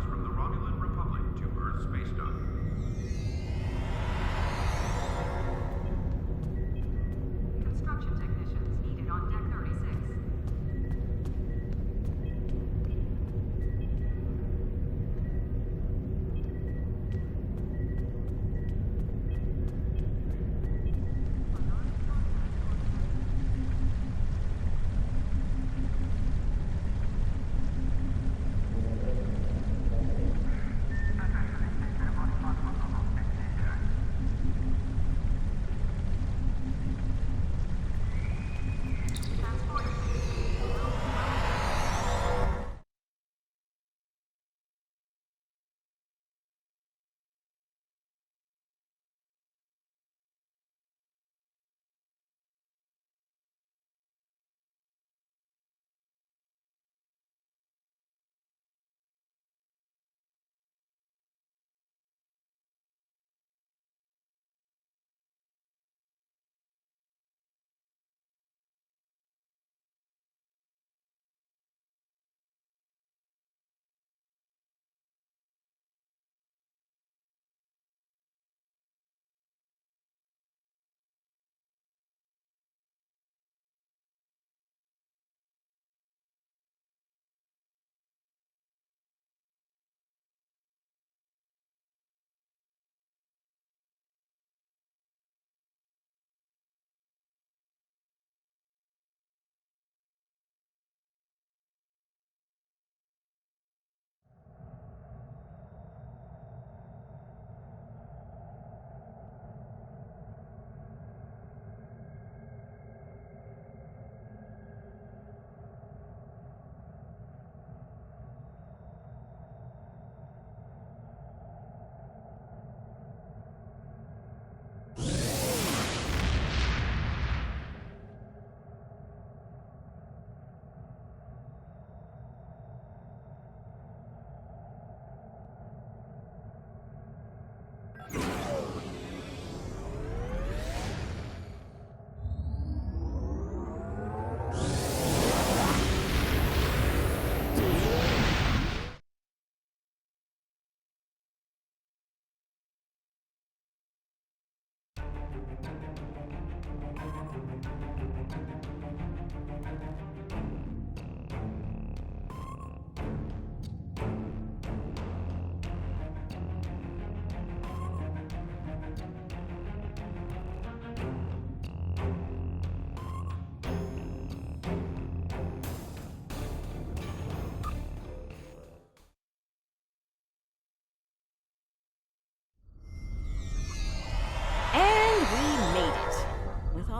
from the Romulan Republic to Earth spacedock. Construction technicians needed on Deck 36.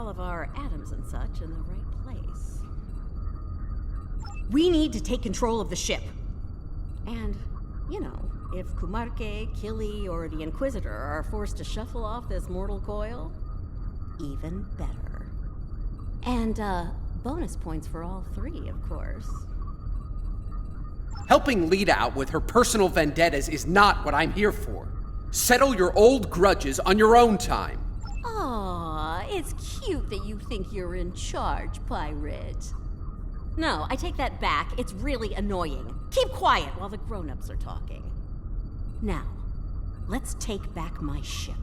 Of our atoms and such in the right place. We need to take control of the ship. And, you know, if Kumarke, Killy, or the Inquisitor are forced to shuffle off this mortal coil, even better. And, bonus points for all three, of course. Helping Lita out with her personal vendettas is not what I'm here for. Settle your old grudges on your own time. Aw, it's cute that you think you're in charge, pirate. No, I take that back. It's really annoying. Keep quiet while the grown-ups are talking. Now, let's take back my ship.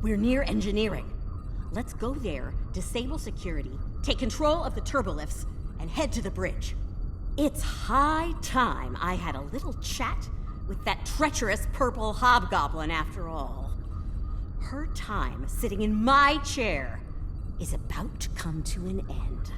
We're near engineering. Let's go there, disable security, take control of the turbolifts, and head to the bridge. It's high time I had a little chat with that treacherous purple hobgoblin after all. Her time sitting in my chair is about to come to an end.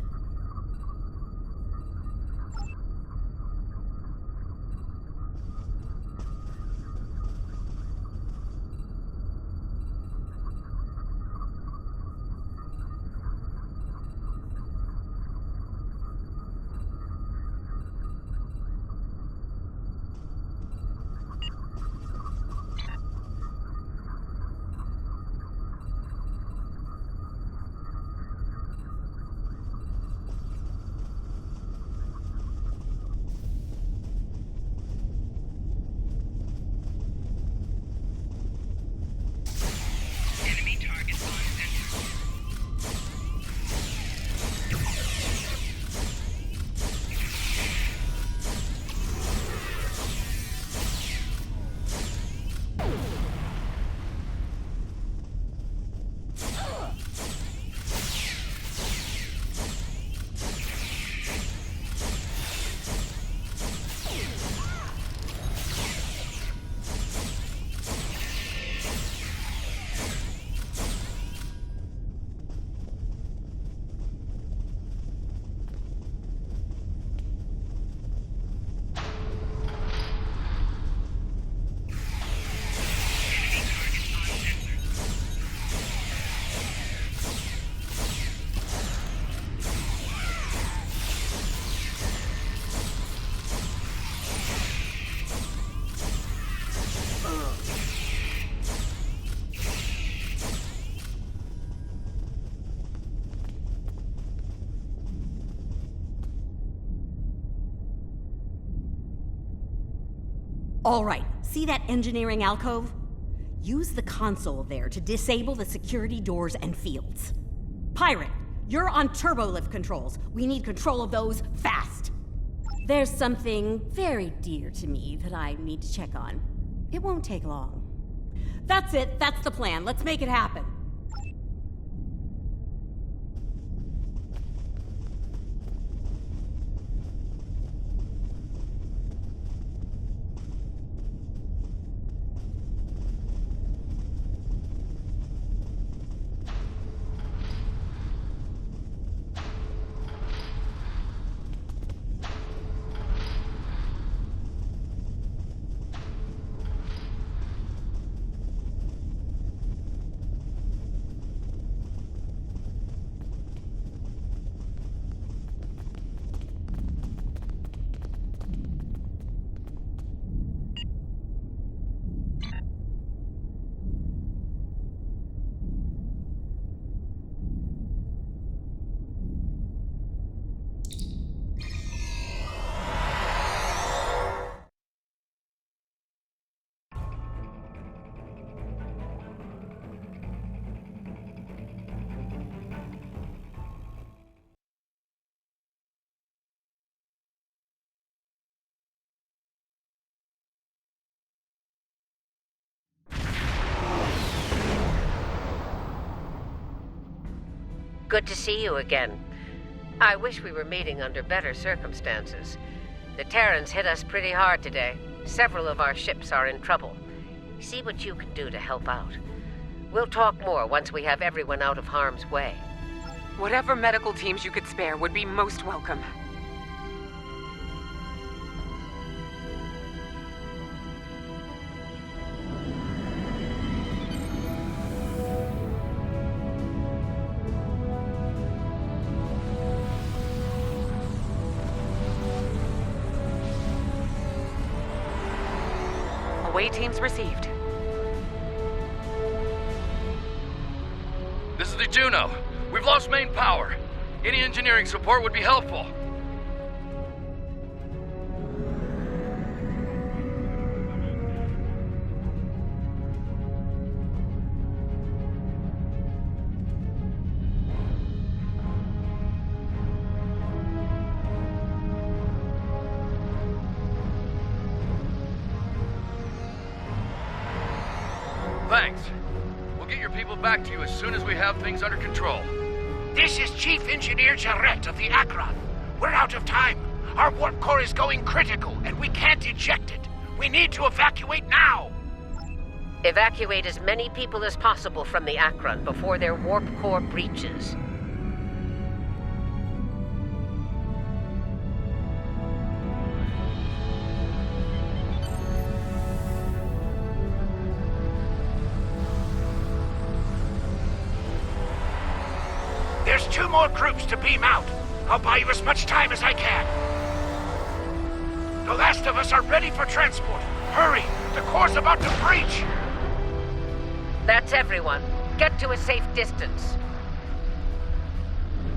All right, see that engineering alcove? Use the console there to disable the security doors and fields. Pirate, you're on turbolift controls. We need control of those fast. There's something very dear to me that I need to check on. It won't take long. That's it. That's the plan. Let's make it happen. Good to see you again. I wish we were meeting under better circumstances. The Terrans hit us pretty hard today. Several of our ships are in trouble. See what you can do to help out. We'll talk more once we have everyone out of harm's way. Whatever medical teams you could spare would be most welcome. Away teams received. This is the Juno. We've lost main power. Any engineering support would be helpful. Thanks. We'll get your people back to you as soon as we have things under control. This is Chief Engineer Jarrett of the Akron. We're out of time. Our warp core is going critical, and we can't eject it. We need to evacuate now. Evacuate as many people as possible from the Akron before their warp core breaches. There's 2 more groups to beam out. I'll buy you as much time as I can. The last of us are ready for transport. Hurry! The core's about to breach! That's everyone. Get to a safe distance.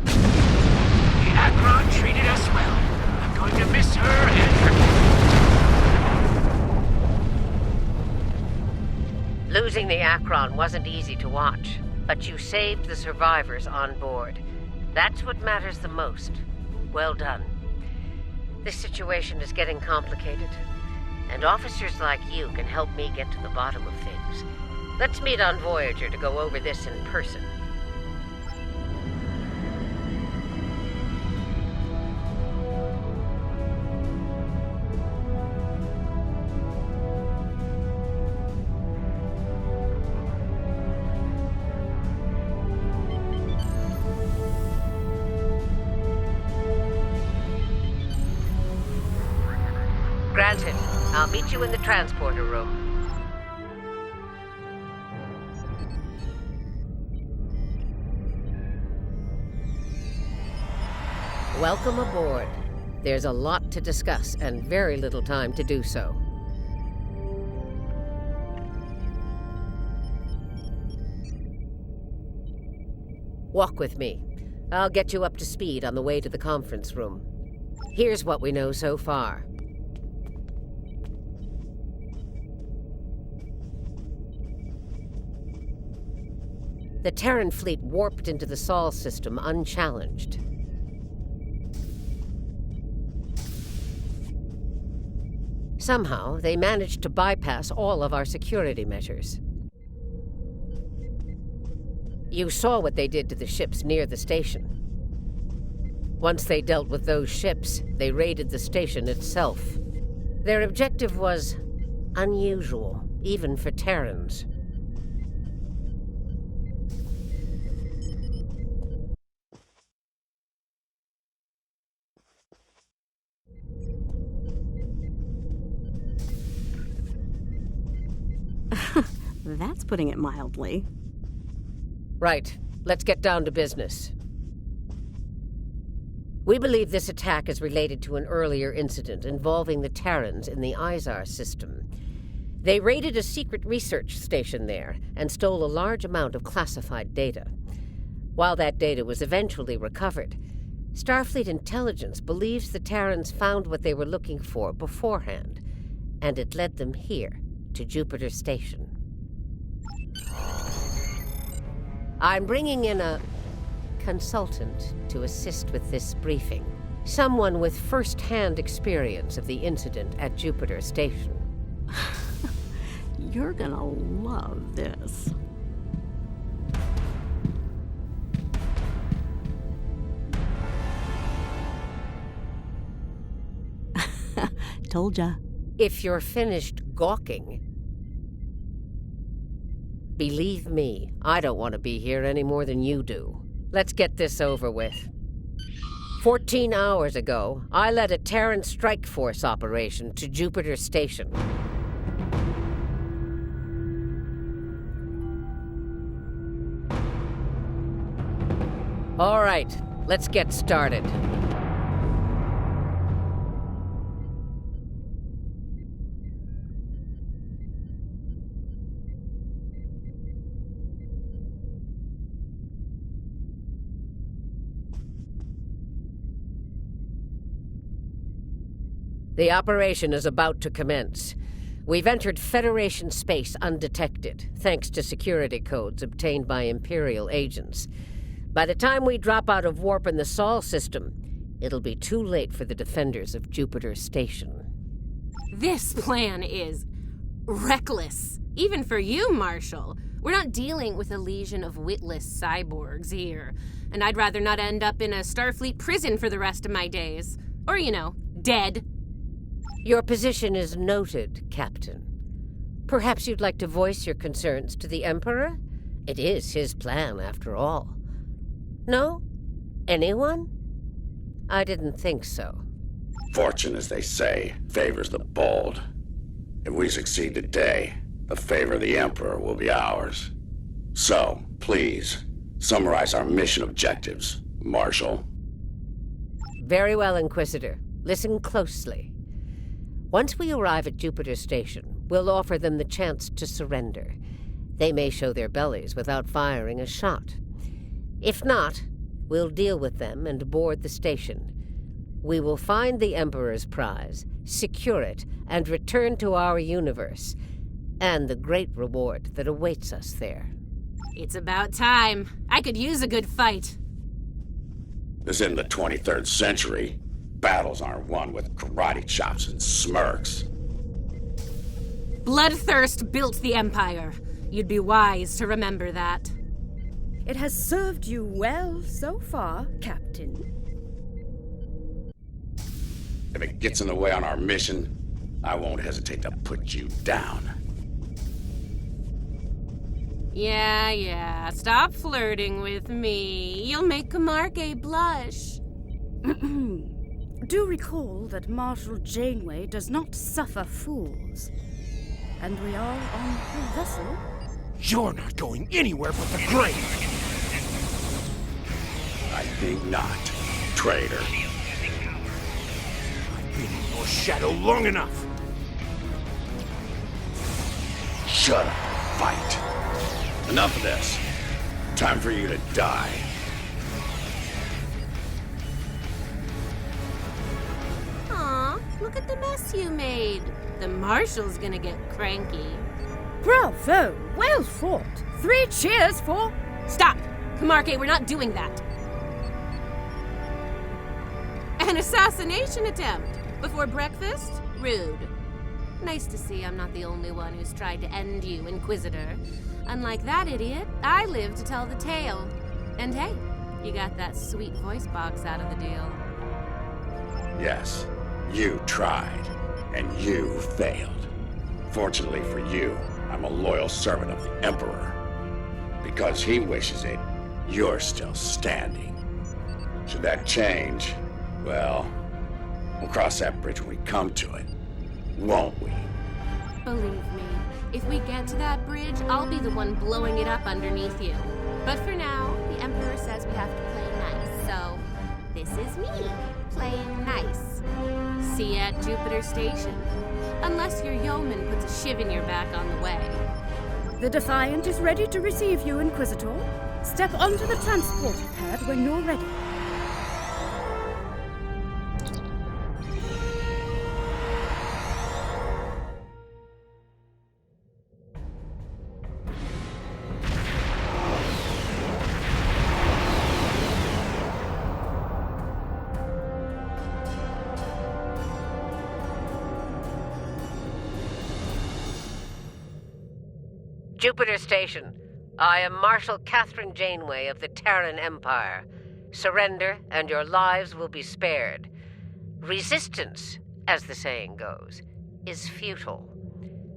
The Akron treated us well. I'm going to miss her and her. Losing the Akron wasn't easy to watch, but you saved the survivors on board. That's what matters the most. Well done. This situation is getting complicated, and officers like you can help me get to the bottom of things. Let's meet on Voyager to go over this in person. Granted. I'll meet you in the transporter room. Welcome aboard. There's a lot to discuss and very little time to do so. Walk with me. I'll get you up to speed on the way to the conference room. Here's what we know so far. The Terran fleet warped into the Sol system unchallenged. Somehow, they managed to bypass all of our security measures. You saw what they did to the ships near the station. Once they dealt with those ships, they raided the station itself. Their objective was unusual, even for Terrans. That's putting it mildly. Right. Let's get down to business. We believe this attack is related to an earlier incident involving the Terrans in the Izar system. They raided a secret research station there and stole a large amount of classified data. While that data was eventually recovered, Starfleet intelligence believes the Terrans found what they were looking for beforehand, and it led them here, to Jupiter Station. I'm bringing in a consultant to assist with this briefing. Someone with first-hand experience of the incident at Jupiter Station. You're gonna love this. Told ya. If you're finished gawking, believe me, I don't want to be here any more than you do. Let's get this over with. 14 hours ago, I led a Terran strike force operation to Jupiter Station. All right, let's get started. The operation is about to commence. We've entered Federation space undetected, thanks to security codes obtained by Imperial agents. By the time we drop out of warp in the Sol system, it'll be too late for the defenders of Jupiter Station. This plan is reckless, even for you, Marshal. We're not dealing with a legion of witless cyborgs here, and I'd rather not end up in a Starfleet prison for the rest of my days. Or, dead. Your position is noted, Captain. Perhaps you'd like to voice your concerns to the Emperor? It is his plan, after all. No? Anyone? I didn't think so. Fortune, as they say, favors the bold. If we succeed today, the favor of the Emperor will be ours. So, please, summarize our mission objectives, Marshal. Very well, Inquisitor. Listen closely. Once we arrive at Jupiter Station, we'll offer them the chance to surrender. They may show their bellies without firing a shot. If not, we'll deal with them and board the station. We will find the Emperor's prize, secure it, and return to our universe, and the great reward that awaits us there. It's about time. I could use a good fight. This isn't the 23rd century. Battles aren't won with karate chops and smirks. Bloodthirst built the Empire. You'd be wise to remember that. It has served you well so far, Captain. If it gets in the way on our mission, I won't hesitate to put you down. Yeah. Stop flirting with me. You'll make Camargue blush. Do recall that Marshal Janeway does not suffer fools. And we are on her vessel. You're not going anywhere but the grave. I think not, traitor. I've been in your shadow long enough. Shut up, fight. Enough of this. Time for you to die. Aw, look at the mess you made. The Marshal's gonna get cranky. Bravo! Well fought! 3 cheers for Stop! Kamarke, we're not doing that. An assassination attempt? Before breakfast? Rude. Nice to see I'm not the only one who's tried to end you, Inquisitor. Unlike that idiot, I live to tell the tale. And hey, you got that sweet voice box out of the deal. Yes, you tried, and you failed. Fortunately for you, I'm a loyal servant of the Emperor. Because he wishes it, you're still standing. Should that change, well, we'll cross that bridge when we come to it, won't we? Believe me, if we get to that bridge, I'll be the one blowing it up underneath you. But for now, the Emperor says we have to play nice, so this is me, playing nice. See you at Jupiter Station. Unless your yeoman puts a shiv in your back on the way. The Defiant is ready to receive you, Inquisitor. Step onto the transporter pad when you're ready. Jupiter Station. I am Marshal Catherine Janeway of the Terran Empire. Surrender, and your lives will be spared. Resistance, as the saying goes, is futile.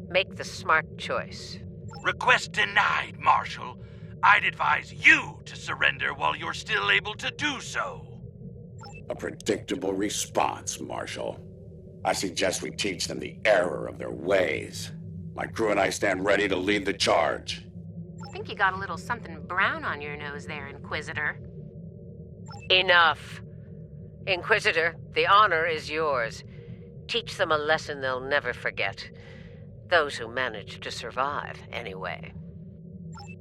Make the smart choice. Request denied, Marshal. I'd advise you to surrender while you're still able to do so. A predictable response, Marshal. I suggest we teach them the error of their ways. My crew and I stand ready to lead the charge. I think you got a little something brown on your nose there, Inquisitor. Enough. Inquisitor, the honor is yours. Teach them a lesson they'll never forget. Those who manage to survive, anyway.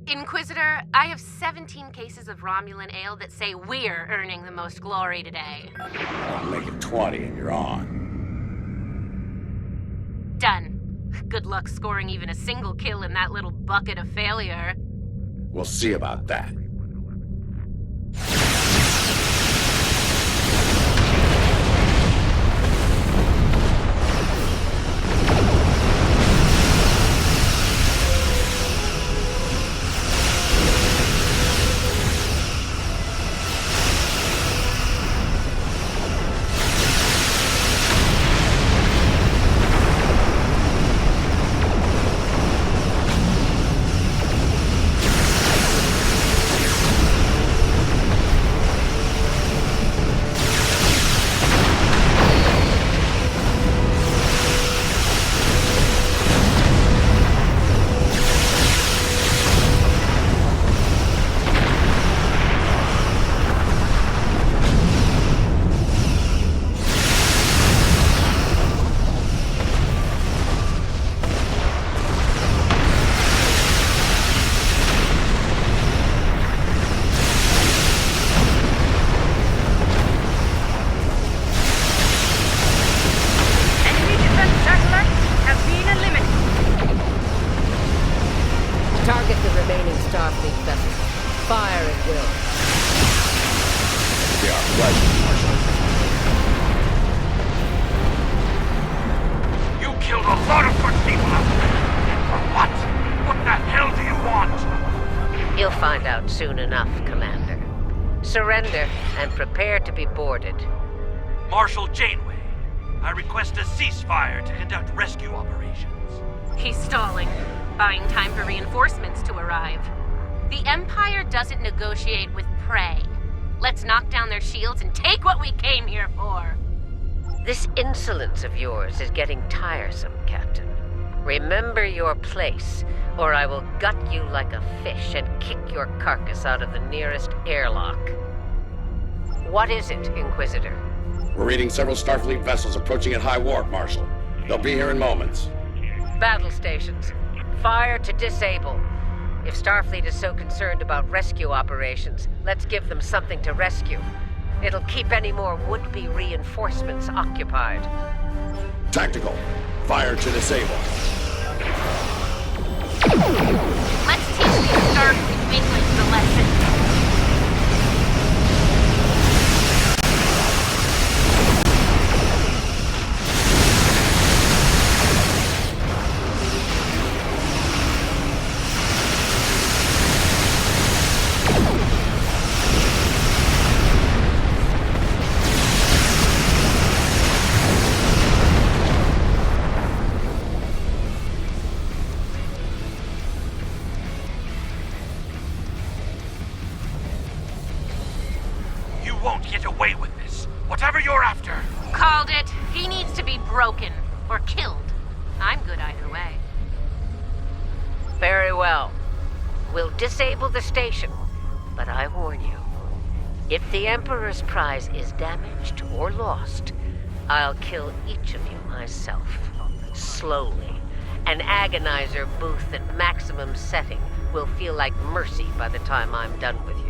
Inquisitor, I have 17 cases of Romulan ale that say we're earning the most glory today. I'll make it 20 and you're on. Done. Good luck scoring even a single kill in that little bucket of failure. We'll see about that. Target the remaining Starfleet vessels. Fire at will. They are pleasure, Marshal. You killed a lot of good people out there. For what? What the hell do you want? You'll find out soon enough, Commander. Surrender and prepare to be boarded. Marshal Janeway, I request a ceasefire to conduct rescue operations. He's stalling, buying time for reinforcements to arrive. The Empire doesn't negotiate with prey. Let's knock down their shields and take what we came here for. This insolence of yours is getting tiresome, Captain. Remember your place, or I will gut you like a fish and kick your carcass out of the nearest airlock. What is it, Inquisitor? We're reading several Starfleet vessels approaching at high warp, Marshal. They'll be here in moments. Battle stations. Fire to disable. If Starfleet is so concerned about rescue operations, let's give them something to rescue. It'll keep any more would-be reinforcements occupied. Tactical. Fire to disable. Let's teach these Starfleet weaklings the a lesson. You won't get away with this. Whatever you're after. Called it. He needs to be broken. Or killed. I'm good either way. Very well. We'll disable the station. But I warn you, if the Emperor's prize is damaged or lost, I'll kill each of you myself. Slowly. An agonizer booth at maximum setting will feel like mercy by the time I'm done with you.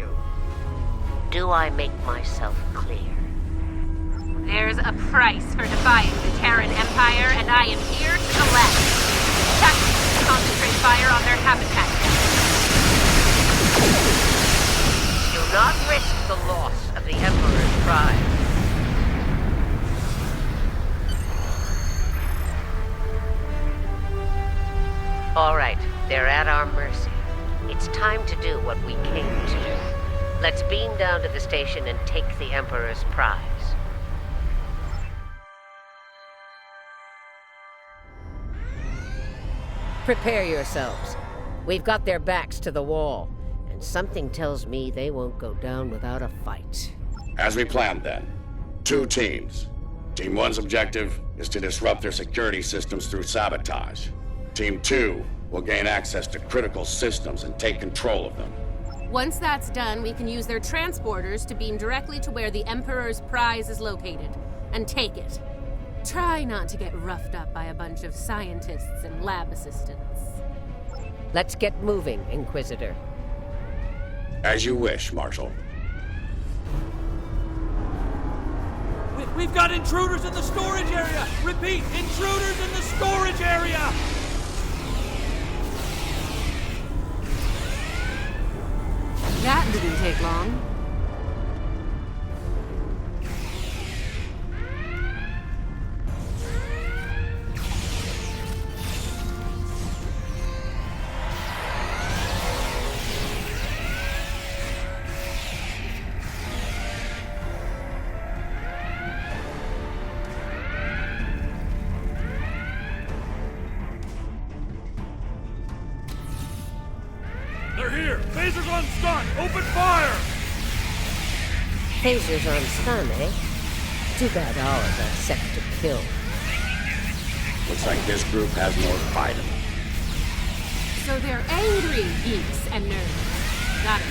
Do I make myself clear? There's a price for defying the Terran Empire, and I am here to collect. Check. Concentrate fire on their habitat. Do not risk the loss of the Emperor's prize. All right, they're at our mercy. It's time to do what we came to do. Let's beam down to the station and take the Emperor's prize. Prepare yourselves. We've got their backs to the wall, and something tells me they won't go down without a fight. As we planned then, 2 teams. Team 1's objective is to disrupt their security systems through sabotage. Team 2 will gain access to critical systems and take control of them. Once that's done, we can use their transporters to beam directly to where the Emperor's prize is located, and take it. Try not to get roughed up by a bunch of scientists and lab assistants. Let's get moving, Inquisitor. As you wish, Marshal. We've got intruders in the storage area! Repeat, intruders in the storage area! That didn't take long. They're here! Phasers on stun! Open fire! Phasers on stun, eh? Too bad ours are set to kill. Looks like this group has more fight in them. So they're angry geeks and nerds. Got it.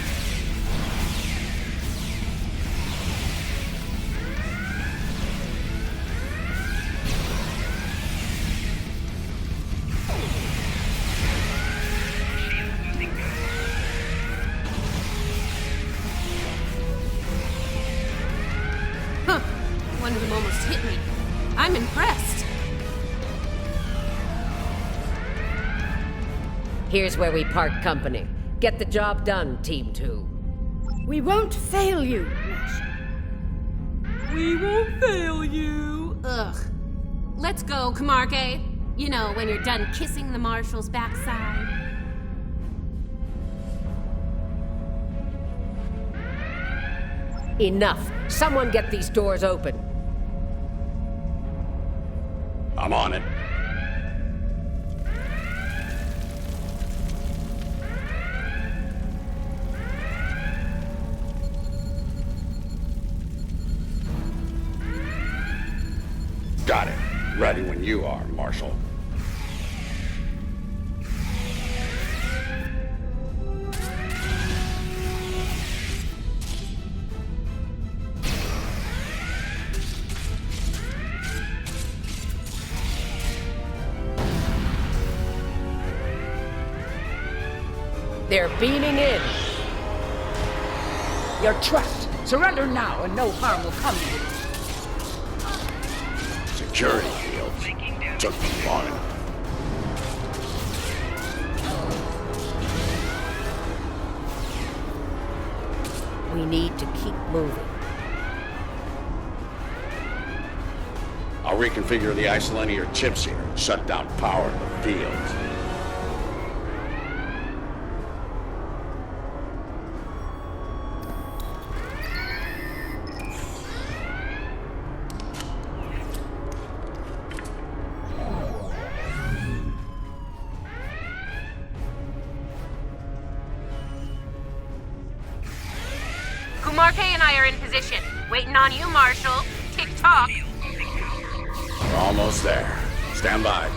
Huh. One of them almost hit me. I'm impressed. Here's where we part company. Get the job done, Team 2. We won't fail you, Marshal. We won't fail you. Ugh. Let's go, Camarque. You know, when you're done kissing the Marshal's backside. Enough. Someone get these doors open. I'm on it. Got it. Ready when you are, Marshal. They're beaming in. Your trust. Surrender now and no harm will come to you. Security fields. Took me long enough. need to keep moving. I'll reconfigure the isolinear chips here and shut down power to the fields. Kumarke and I are in position. Waiting on you, Marshal. Tick-tock. We're almost there. Stand by.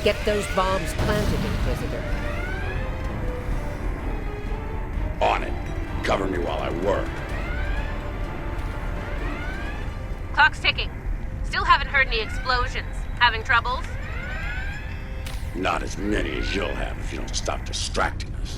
Get those bombs planted, Inquisitor. On it. Cover me while I work. Clock's ticking. Still haven't heard any explosions. Having troubles? Not as many as you'll have if you don't stop distracting us.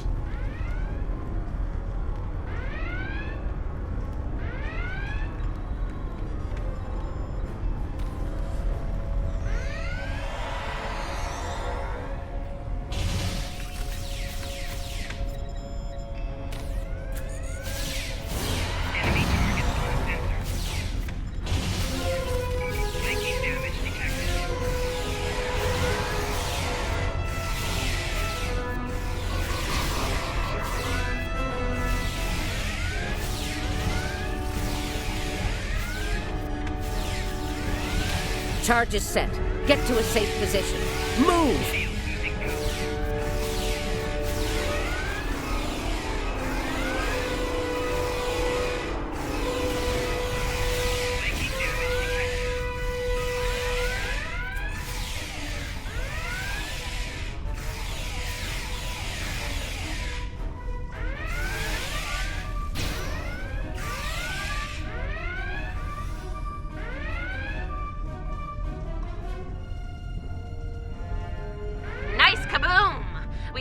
Charge is set. Get to a safe position. Move!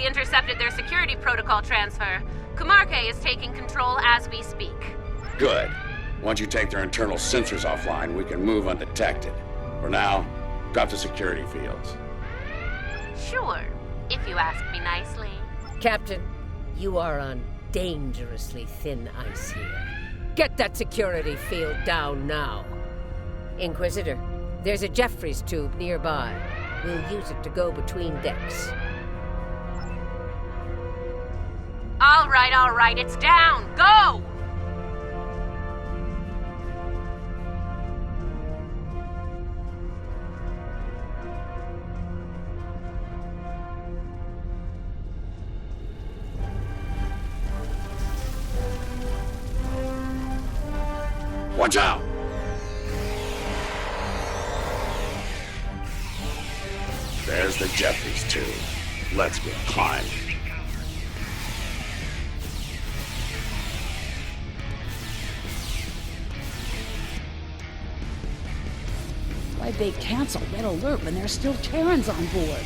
Intercepted their security protocol transfer. Kumarke is taking control as we speak. Good. Once you take their internal sensors offline, we can move undetected. For now, drop the security fields. Sure, if you ask me nicely. Captain, you are on dangerously thin ice here. Get that security field down now. Inquisitor, there's a Jeffries tube nearby. We'll use it to go between decks. All right, it's down. Go! Watch out! There's the Jeffries tube. Let's get climbing. Why'd they cancel Red Alert when there's still Terrans on board?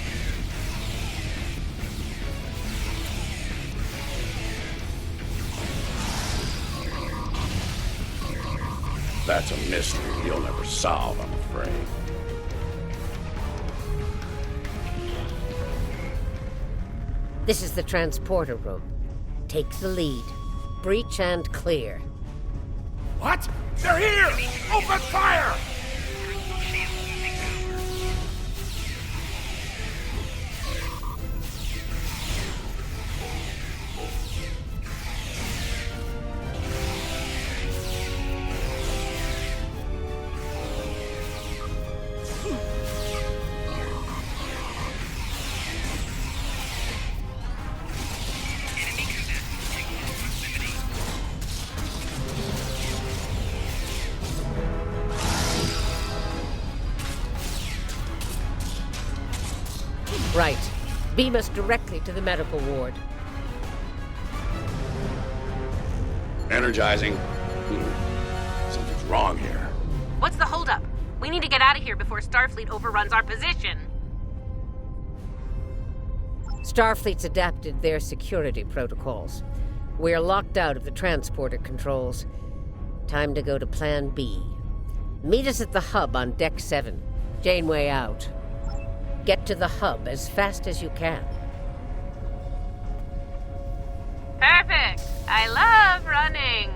That's a mystery you'll never solve, I'm afraid. This is the transporter room. Take the lead. Breach and clear. What? They're here! Open fire! Beam us directly to the medical ward. Energizing. Something's wrong here. What's the holdup? We need to get out of here before Starfleet overruns our position. Starfleet's adapted their security protocols. We're locked out of the transporter controls. Time to go to Plan B. Meet us at the hub on Deck 7. Janeway out. Get to the hub as fast as you can. Perfect! I love running!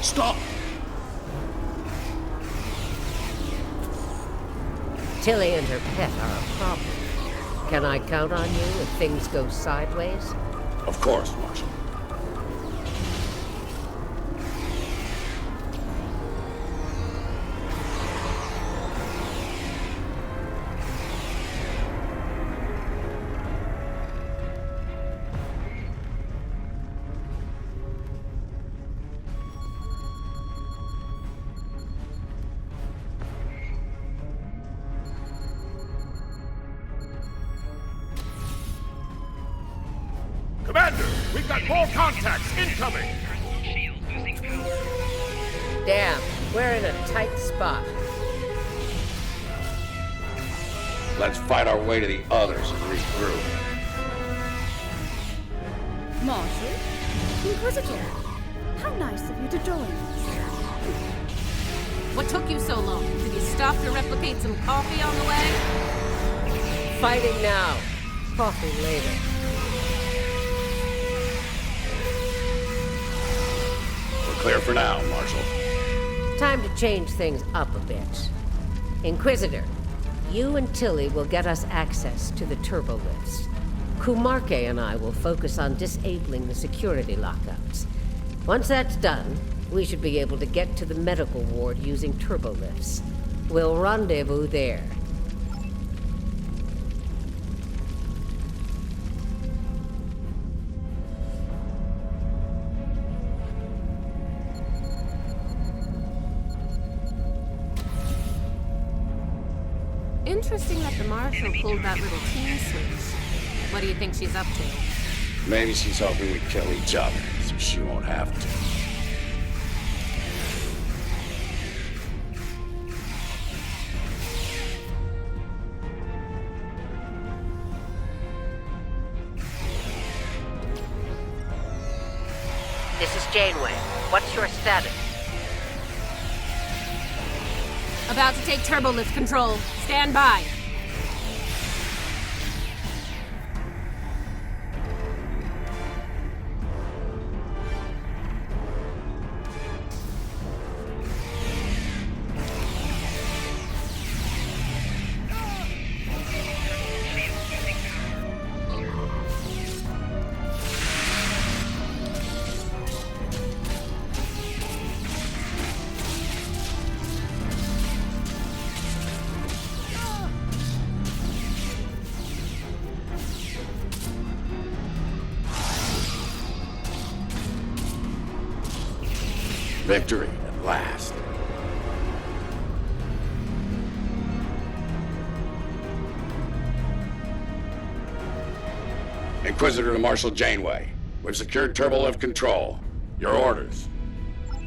Stop! Tilly and her pet are a problem. Can I count on you if things go sideways? Of course, Marshal. Commander, we've got more contacts incoming! Damn, we're in a tight spot. Let's fight our way to the others and regroup. Marshal? Inquisitor? How nice of you to join us. What took you so long? Did you stop to replicate some coffee on the way? Fighting now. Coffee later. Clear for now, Marshal. Time to change things up a bit. Inquisitor, you and Tilly will get us access to the turbo lifts. Kumarke and I will focus on disabling the security lockouts. Once that's done, we should be able to get to the medical ward using turbo lifts. We'll rendezvous there. Interesting that the Marshal pulled that little team switch. What do you think she's up to? Maybe she's hoping we kill each other, so she won't have to. This is Janeway. What's your status? About to take turbolift control. Stand by. Victory at last. Inquisitor to Marshal Janeway. We've secured turbolift control. Your orders.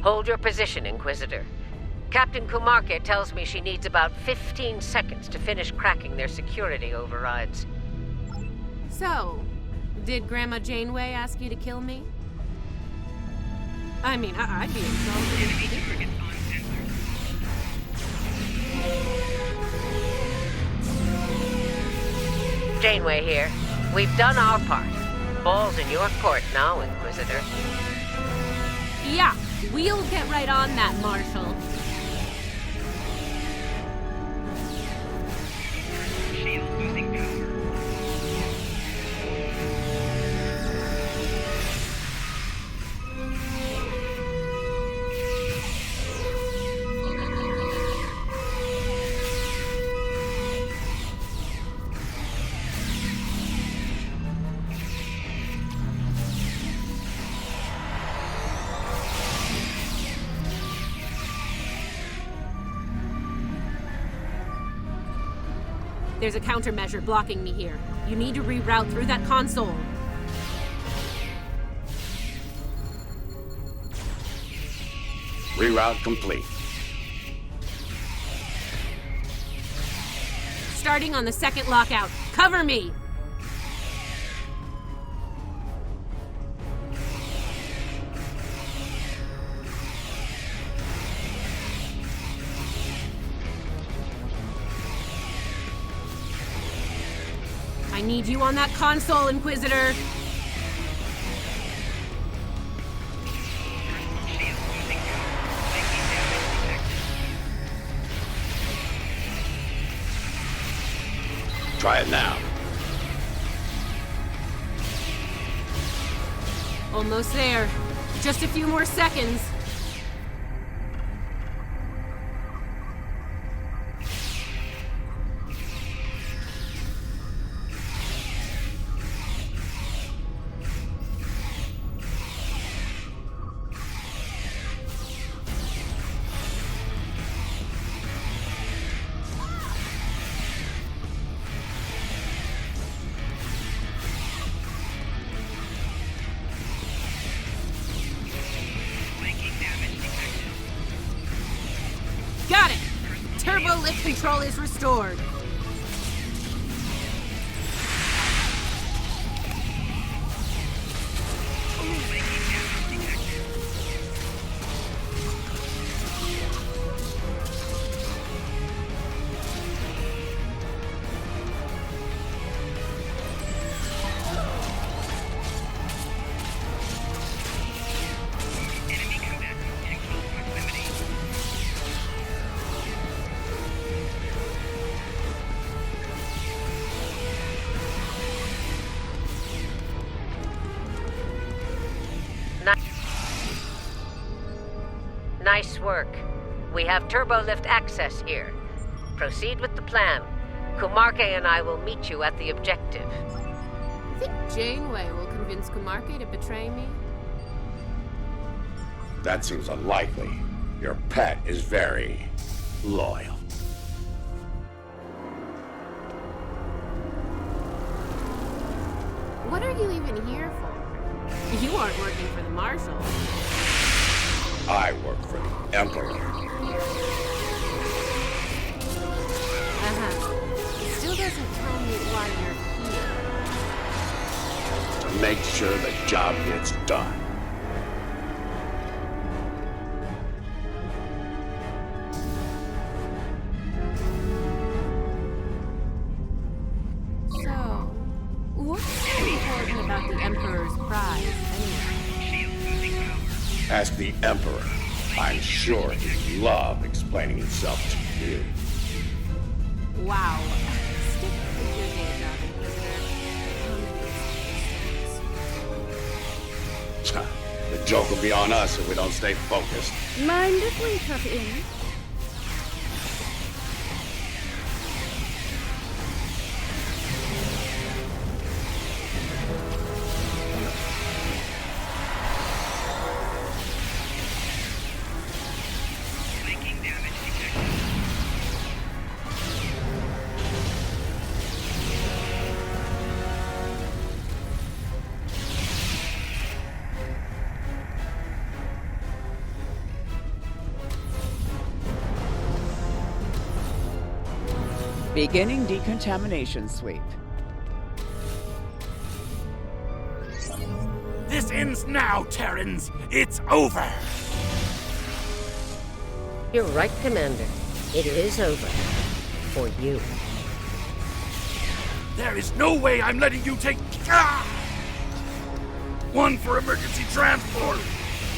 Hold your position, Inquisitor. Captain Kumarke tells me she needs about 15 seconds to finish cracking their security overrides. So, did Grandma Janeway ask you to kill me? I mean, I'd be insulted. Janeway here. We've done our part. Ball's in your court now, Inquisitor. Yeah, we'll get right on that, Marshal. There's a countermeasure blocking me here. You need to reroute through that console. Reroute complete. Starting on the second lockout. Cover me! I need you on that console, Inquisitor. Try it now. Almost there. Just a few more seconds. Got it! Turbo lift control is restored. Nice work. We have turbo lift access here. Proceed with the plan. Kumarke and I will meet you at the objective. I think Janeway will convince Kumarke to betray me. That seems unlikely. Your pet is very loyal. What are you even here for? You aren't working for the Marshal. I work for the Emperor. It still doesn't tell me why you're here. To make sure the job gets done. So, what's so important about the Emperor's prize, anyway? Ask the Emperor. I'm sure he'd love explaining himself to you. Wow. Stick with your day job, Inquisitor. The joke will be on us if we don't stay focused. Mind if we cut in? Beginning decontamination sweep. This ends now, Terrans. It's over. You're right, Commander. It is over. For you. There is no way I'm letting you take... Ah! One for emergency transport.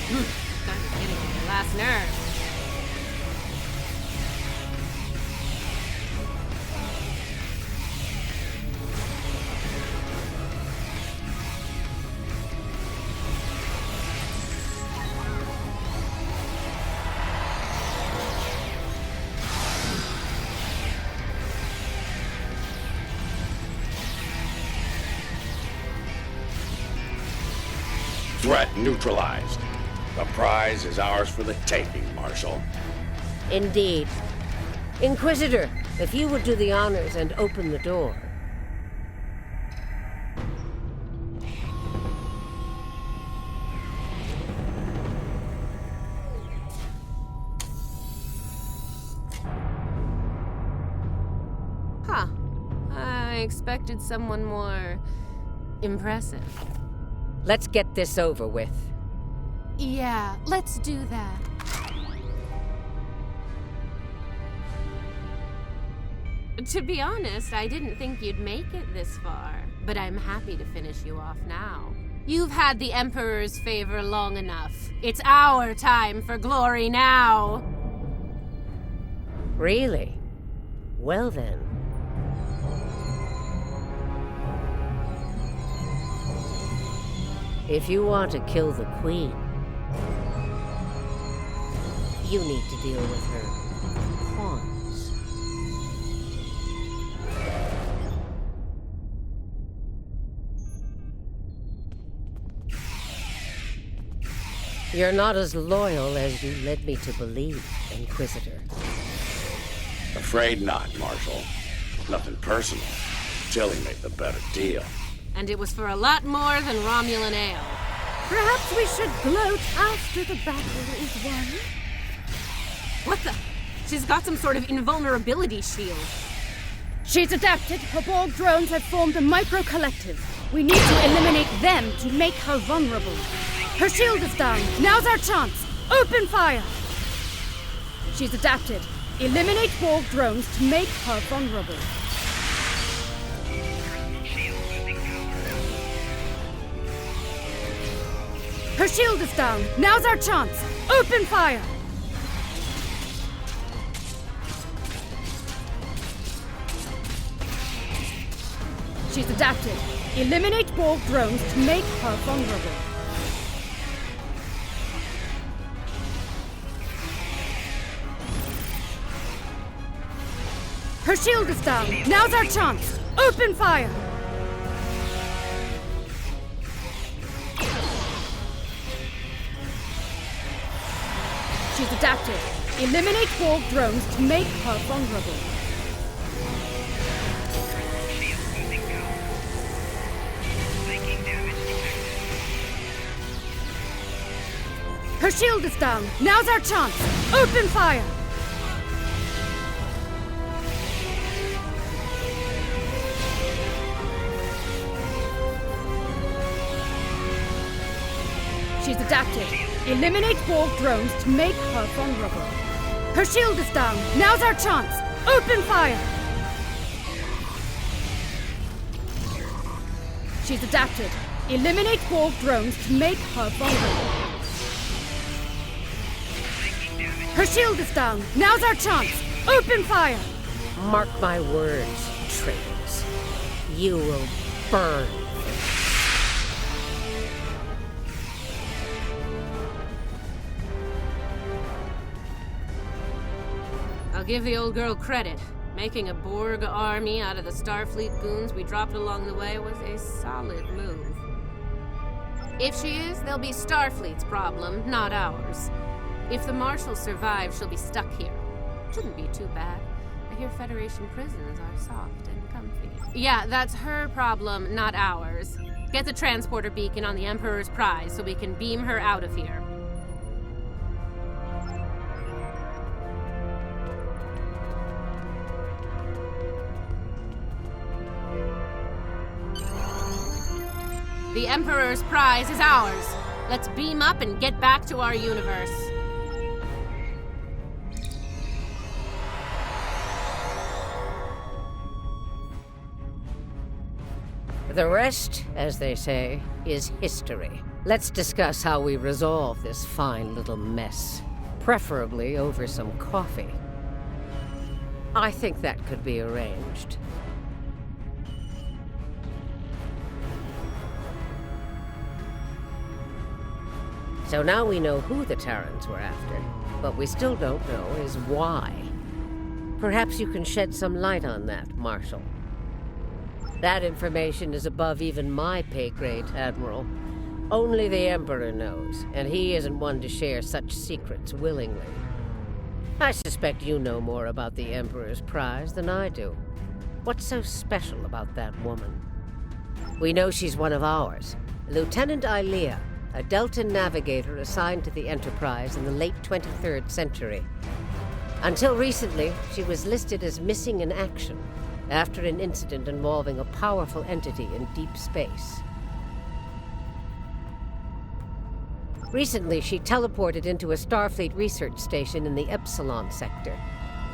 Kind of getting on your last nerve. Threat neutralized. The prize is ours for the taking, Marshal. Indeed. Inquisitor, If you would do the honors and open the door. Huh. I expected someone more impressive. Let's get this over with. Yeah, let's do that. To be honest, I didn't think you'd make it this far, but I'm happy to finish you off now. You've had the Emperor's favor long enough. It's our time for glory now. Really? Well then. If you want to kill the Queen, you need to deal with her pawns. You're not as loyal as you led me to believe, Inquisitor. Afraid not, Marshal. Nothing personal. Tilly made the better deal. And it was for a lot more than Romulan ale. Perhaps we should gloat after the battle is won. What the? She's got some sort of invulnerability shield. She's adapted. Her Borg drones have formed a micro-collective. We need to eliminate them to make her vulnerable. Her shield is down. Now's our chance. Open fire! She's adapted. Eliminate Borg drones to make her vulnerable. Her shield is down. Now's our chance. Open fire! She's adapted. Eliminate Borg drones to make her vulnerable. Her shield is down. Now's our chance. Open fire! She's adapted. Eliminate Borg drones to make her vulnerable. Her shield is down. Now's our chance. Open fire! She's adapted. Eliminate Borg drones to make her vulnerable. Her shield is down. Now's our chance. Open fire! She's adapted. Eliminate Borg drones to make her vulnerable. Her shield is down. Now's our chance. Open fire! Mark my words, traitors. You will burn. I'll give the old girl credit. Making a Borg army out of the Starfleet goons we dropped along the way was a solid move. If she is, they'll be Starfleet's problem, not ours. If the Marshal survives, she'll be stuck here. Shouldn't be too bad. I hear Federation prisons are soft and comfy. Yeah, that's her problem, not ours. Get the transporter beacon on the Emperor's prize so we can beam her out of here. The Emperor's prize is ours. Let's beam up and get back to our universe. The rest, as they say, is history. Let's discuss how we resolve this fine little mess. Preferably over some coffee. I think that could be arranged. So now we know who the Terrans were after. What we still don't know is why. Perhaps you can shed some light on that, Marshal. That information is above even my pay grade, Admiral. Only the Emperor knows, and he isn't one to share such secrets willingly. I suspect you know more about the Emperor's prize than I do. What's so special about that woman? We know she's one of ours. Lieutenant Ilea, a Delta navigator assigned to the Enterprise in the late 23rd century. Until recently, she was listed as missing in action after an incident involving a powerful entity in deep space. Recently, she teleported into a Starfleet research station in the Epsilon sector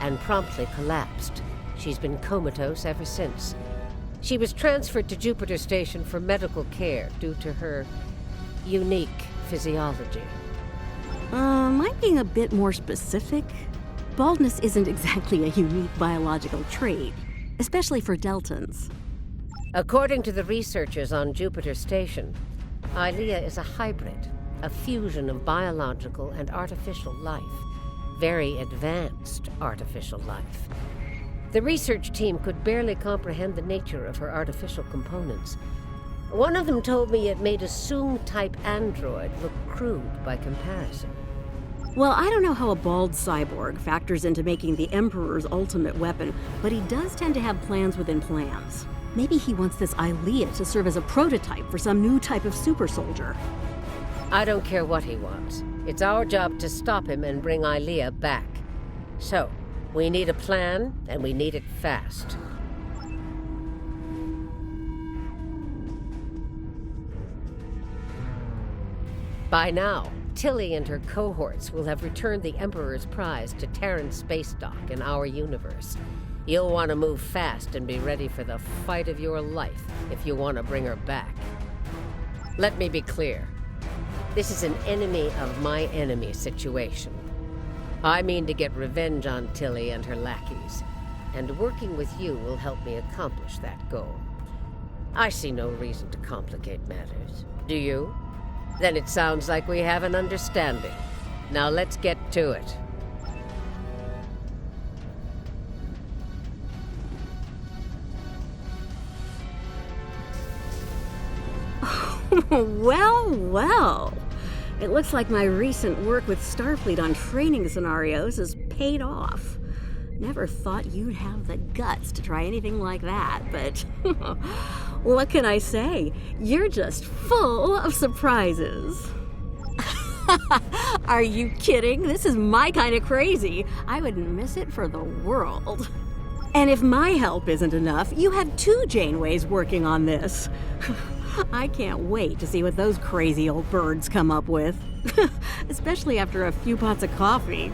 and promptly collapsed. She's been comatose ever since. She was transferred to Jupiter Station for medical care due to her unique physiology. Am I being a bit more specific? Baldness isn't exactly a unique biological trait, especially for Deltans. According to the researchers on Jupiter Station, Ilea is a hybrid, a fusion of biological and artificial life. Very advanced artificial life. The research team could barely comprehend the nature of her artificial components. One of them told me it made a Soong-type android look crude by comparison. Well, I don't know how a bald cyborg factors into making the Emperor's ultimate weapon, but he does tend to have plans within plans. Maybe he wants this Ilea to serve as a prototype for some new type of super soldier. I don't care what he wants. It's our job to stop him and bring Ilea back. So, we need a plan, and we need it fast. By now, Tilly and her cohorts will have returned the Emperor's prize to Terran space dock in our universe. You'll want to move fast and be ready for the fight of your life if you want to bring her back. Let me be clear. This is an enemy of my enemy situation. I mean to get revenge on Tilly and her lackeys, and working with you will help me accomplish that goal. I see no reason to complicate matters. Do you? Then it sounds like we have an understanding. Now let's get to it. Well, well. It looks like my recent work with Starfleet on training scenarios has paid off. Never thought you'd have the guts to try anything like that, but what can I say? You're just full of surprises. Are you kidding? This is my kind of crazy. I wouldn't miss it for the world. And if my help isn't enough, you have 2 Janeways working on this. I can't wait to see what those crazy old birds come up with. Especially after a few pots of coffee.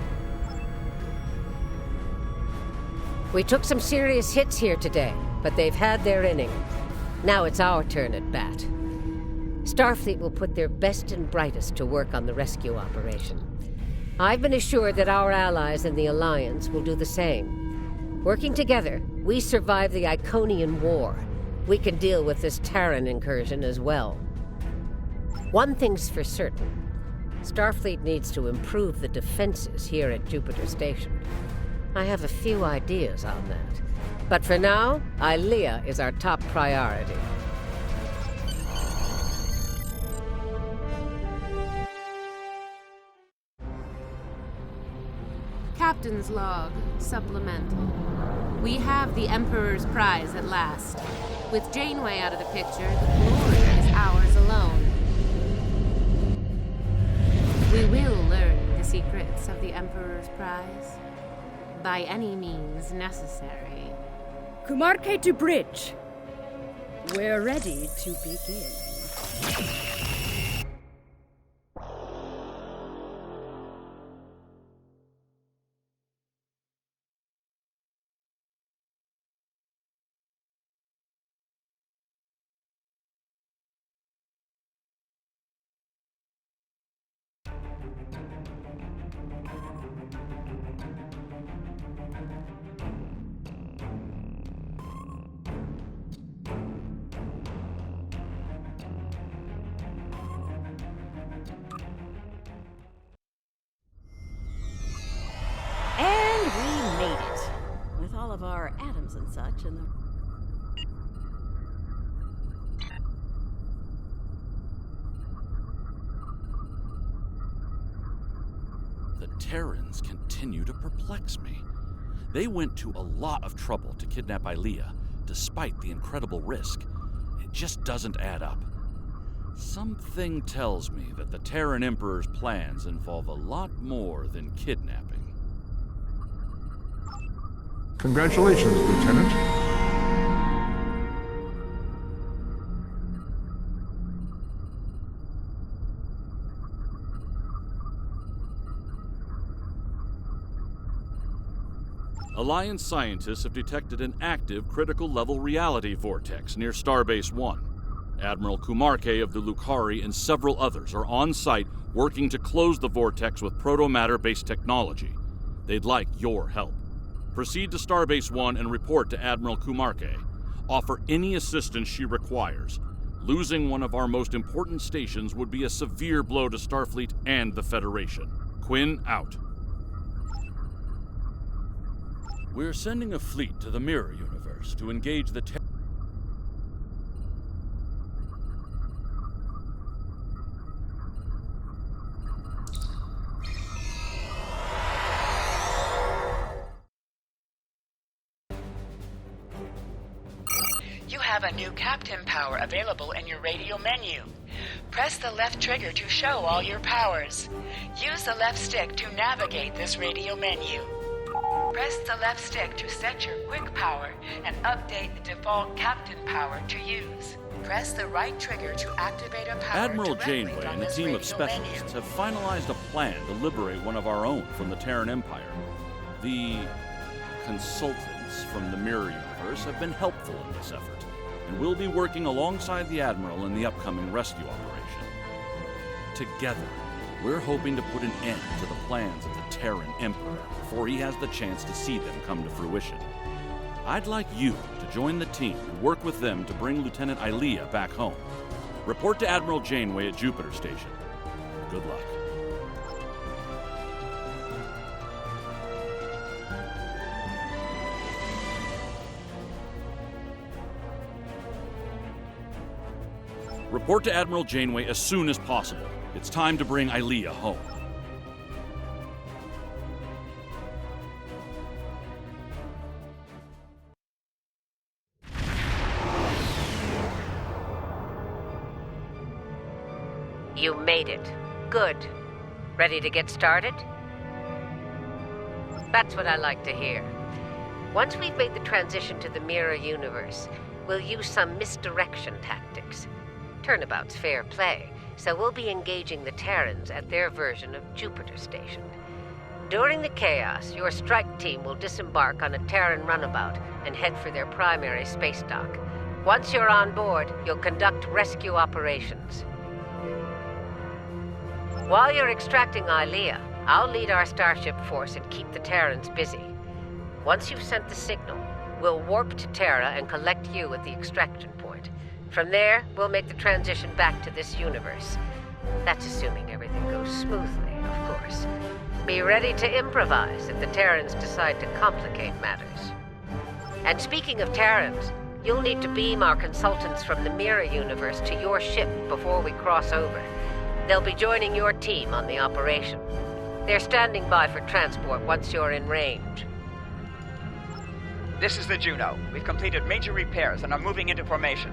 We took some serious hits here today, but they've had their inning. Now it's our turn at bat. Starfleet will put their best and brightest to work on the rescue operation. I've been assured that our allies in the Alliance will do the same. Working together, we survived the Iconian War. We can deal with this Terran incursion as well. One thing's for certain. Starfleet needs to improve the defenses here at Jupiter Station. I have a few ideas on that. But for now, Ilea is our top priority. Captain's log, supplemental. We have the Emperor's prize at last. With Janeway out of the picture, the glory is ours alone. We will learn the secrets of the Emperor's prize. By any means necessary. Kumarke to bridge. We're ready to begin. Of our atoms and such, and The Terrans continue to perplex me. They went to a lot of trouble to kidnap Ilea, despite the incredible risk. It just doesn't add up. Something tells me that the Terran Emperor's plans involve a lot more than kidnapping. Congratulations, Lieutenant. Alliance scientists have detected an active critical-level reality vortex near Starbase 1. Admiral Kumarke of the Lukari and several others are on site working to close the vortex with proto-matter-based technology. They'd like your help. Proceed to Starbase 1 and report to Admiral Kumarke. Offer any assistance she requires. Losing one of our most important stations would be a severe blow to Starfleet and the Federation. Quinn out. We're sending a fleet to the Mirror Universe to engage the You have a new Captain Power available in your radio menu. Press the left trigger to show all your powers. Use the left stick to navigate this radio menu. Press the left stick to set your quick power and update the default Captain Power to use. Press the right trigger to activate a power. Admiral Janeway and a team of specialists have finalized a plan to liberate one of our own from the Terran Empire. The consultants from the Mirror Universe have been helpful in this effort, and we'll be working alongside the Admiral in the upcoming rescue operation. Together, we're hoping to put an end to the plans of the Terran Emperor before he has the chance to see them come to fruition. I'd like you to join the team and work with them to bring Lieutenant Ilea back home. Report to Admiral Janeway at Jupiter Station. Good luck. Report to Admiral Janeway as soon as possible. It's time to bring Ilea home. You made it. Good. Ready to get started? That's what I like to hear. Once we've made the transition to the Mirror Universe, we'll use some misdirection tactics. Turnabout's fair play, so we'll be engaging the Terrans at their version of Jupiter Station. During the chaos, your strike team will disembark on a Terran runabout and head for their primary space dock. Once you're on board, you'll conduct rescue operations. While you're extracting Ilea, I'll lead our starship force and keep the Terrans busy. Once you've sent the signal, we'll warp to Terra and collect you at the extraction point. From there, we'll make the transition back to this universe. That's assuming everything goes smoothly, of course. Be ready to improvise if the Terrans decide to complicate matters. And speaking of Terrans, you'll need to beam our consultants from the Mirror Universe to your ship before we cross over. They'll be joining your team on the operation. They're standing by for transport once you're in range. This is the Juno. We've completed major repairs and are moving into formation.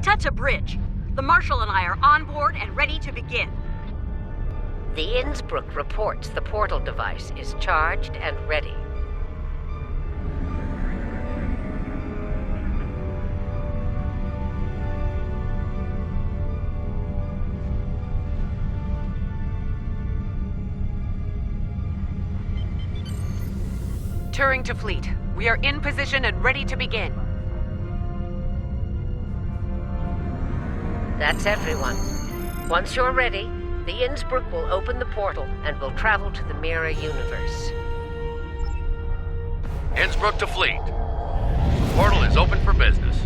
touch a bridge. The Marshal and I are on board and ready to begin. The Innsbruck reports the portal device is charged and ready. Turing to fleet. We are in position and ready to begin. That's everyone. Once you're ready, the Innsbruck will open the portal and will travel to the mirror universe. Innsbruck to fleet. Portal is open for business.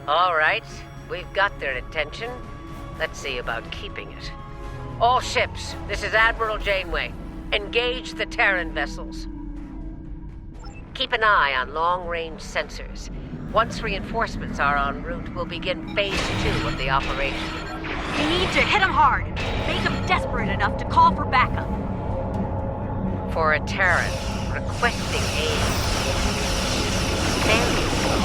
All right, we've got their attention. Let's see about keeping it. All ships, this is Admiral Janeway. Engage the Terran vessels. Keep an eye on long-range sensors. Once reinforcements are en route, we'll begin Phase 2 of the operation. We need to hit them hard. Make them desperate enough to call for backup. For a Terran, requesting aid. There you go.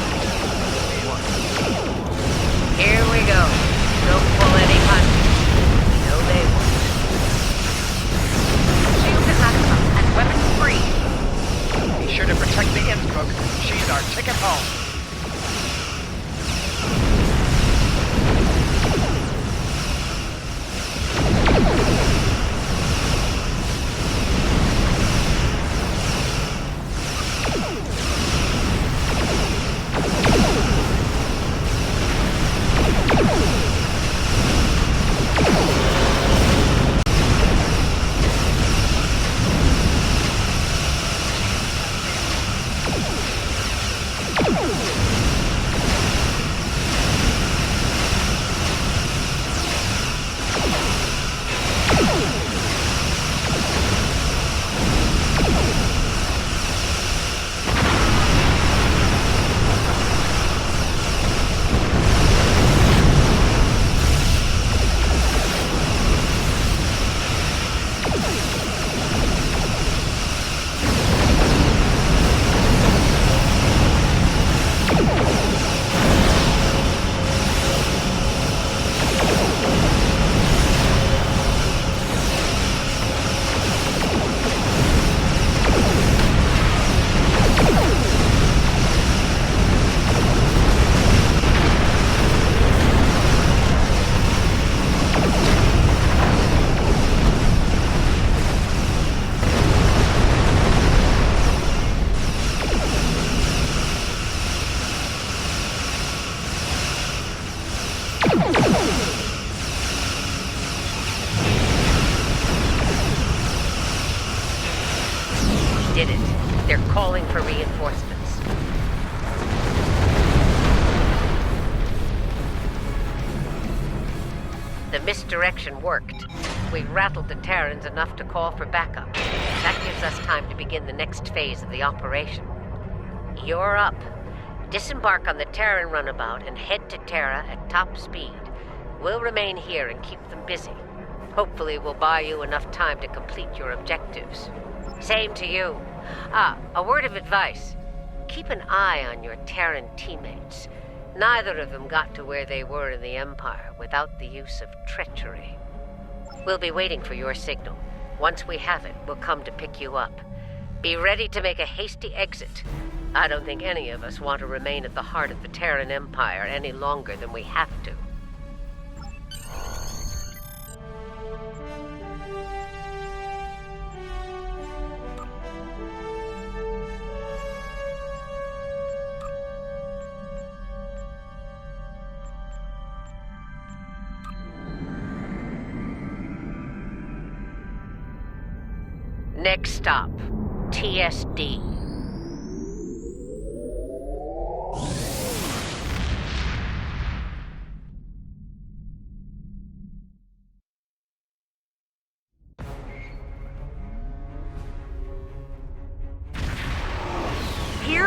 Here we go. Don't pull any punches. No, they won't. Shield is active and weapons free. Be sure to protect the Innsbruck. She's our ticket home. Did it. They're calling for reinforcements. The misdirection worked. We rattled the Terrans enough to call for backup. That gives us time to begin the next phase of the operation. You're up. Disembark on the Terran runabout and head to Terra at top speed. We'll remain here and keep them busy. Hopefully we'll buy you enough time to complete your objectives. Same to you. A word of advice. Keep an eye on your Terran teammates. Neither of them got to where they were in the Empire without the use of treachery. We'll be waiting for your signal. Once we have it, we'll come to pick you up. Be ready to make a hasty exit. I don't think any of us want to remain at the heart of the Terran Empire any longer than we have to. Next stop, TSD.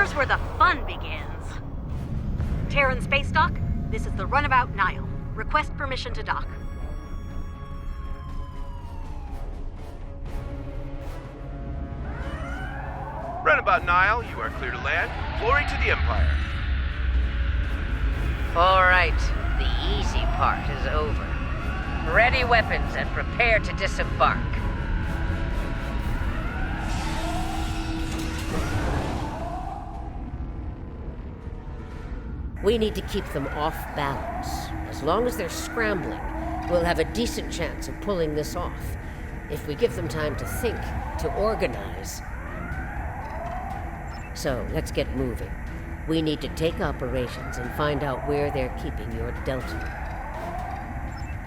Here's where the fun begins. Terran Space Dock, this is the Runabout Nile. Request permission to dock. Runabout Nile, you are clear to land. Glory to the Empire. All right, the easy part is over. Ready weapons and prepare to disembark. We need to keep them off balance. As long as they're scrambling, we'll have a decent chance of pulling this off. If we give them time to think, to organize. So, let's get moving. We need to take operations and find out where they're keeping your Delta.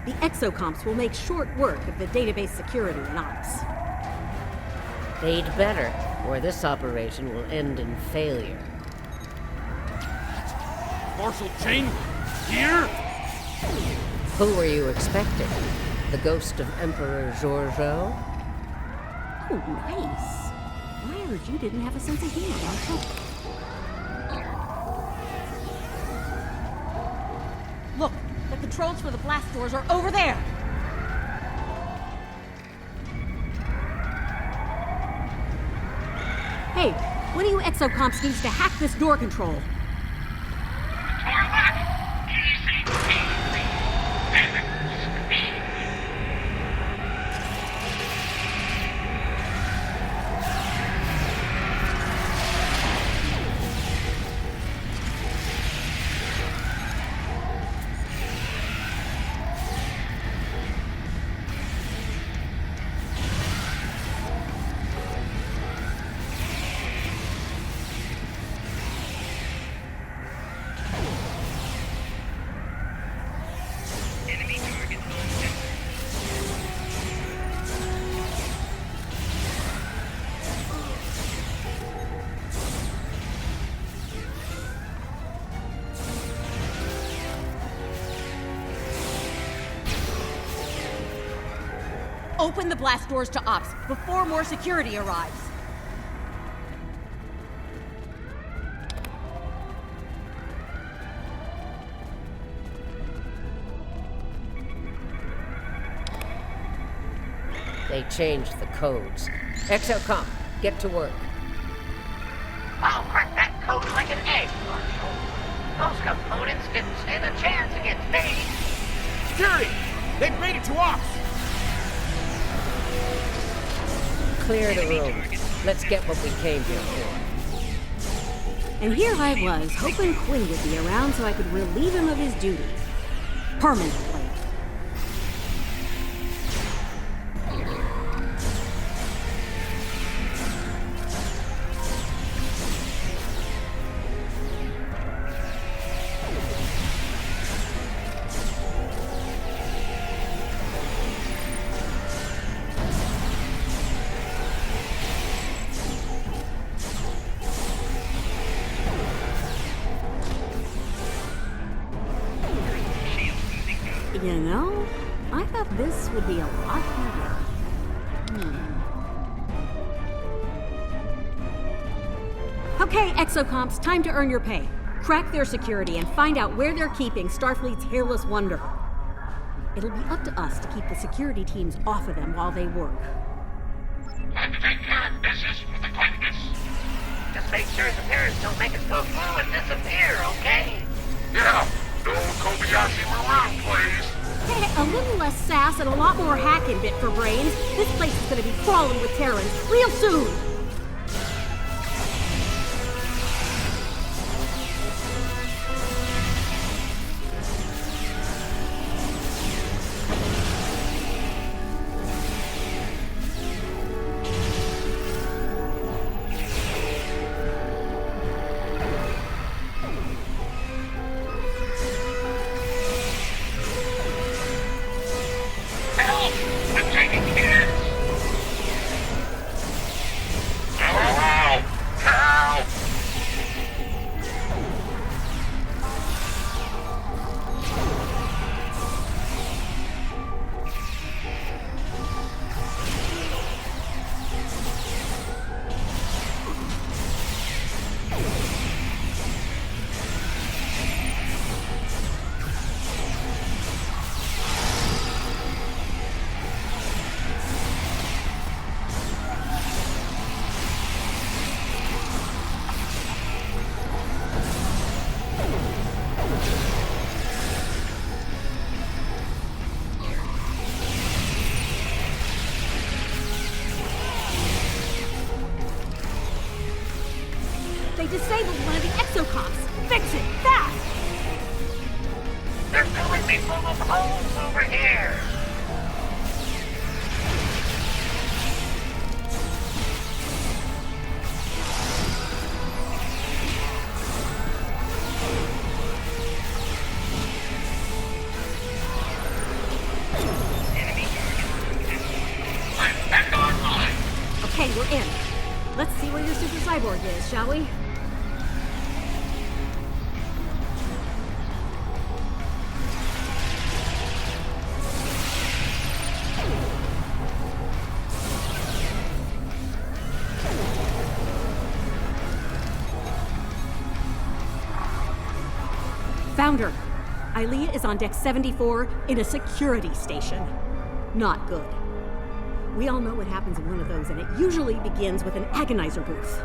The exocomps will make short work of the database security and ops. They'd better, or this operation will end in failure. Marshal Jane, here? Who were you expecting? The ghost of Emperor Giorgio? Oh, nice. I heard you didn't have a sense of humor, Marshal. Look, the controls for the blast doors are over there! Hey, one of you exocomps needs to hack this door control. Open the blast doors to ops before more security arrives. They changed the codes. Exocomp, get to work. I'll crack that code like an egg, Marshal. Those components didn't stand a chance against me. Security! They've made it to ops! Clear the room. Let's get what we came here for. And here I was, hoping Quinn would be around so I could relieve him of his duties. Permanently. You know, I thought this would be a lot harder. Okay, exocomps, time to earn your pay. Crack their security and find out where they're keeping Starfleet's hairless wonder. It'll be up to us to keep the security teams off of them while they work. Time to take care of business with the quickness. Just make sure the parents don't make us go through and disappear, okay? Yeah, no Kobayashi Maroon, please. Hey, a little less sass and a lot more hacking bit for brains. This place is gonna be crawling with Terrans real soon! disabled one of the exocomps. Fix it, fast! They're filling me full of holes over here! I'm back online! Okay, we're in. Let's see where your super cyborg is, shall we? Found her. Ilea is on deck 74 in a security station. Not good. We all know what happens in one of those, and it usually begins with an agonizer booth.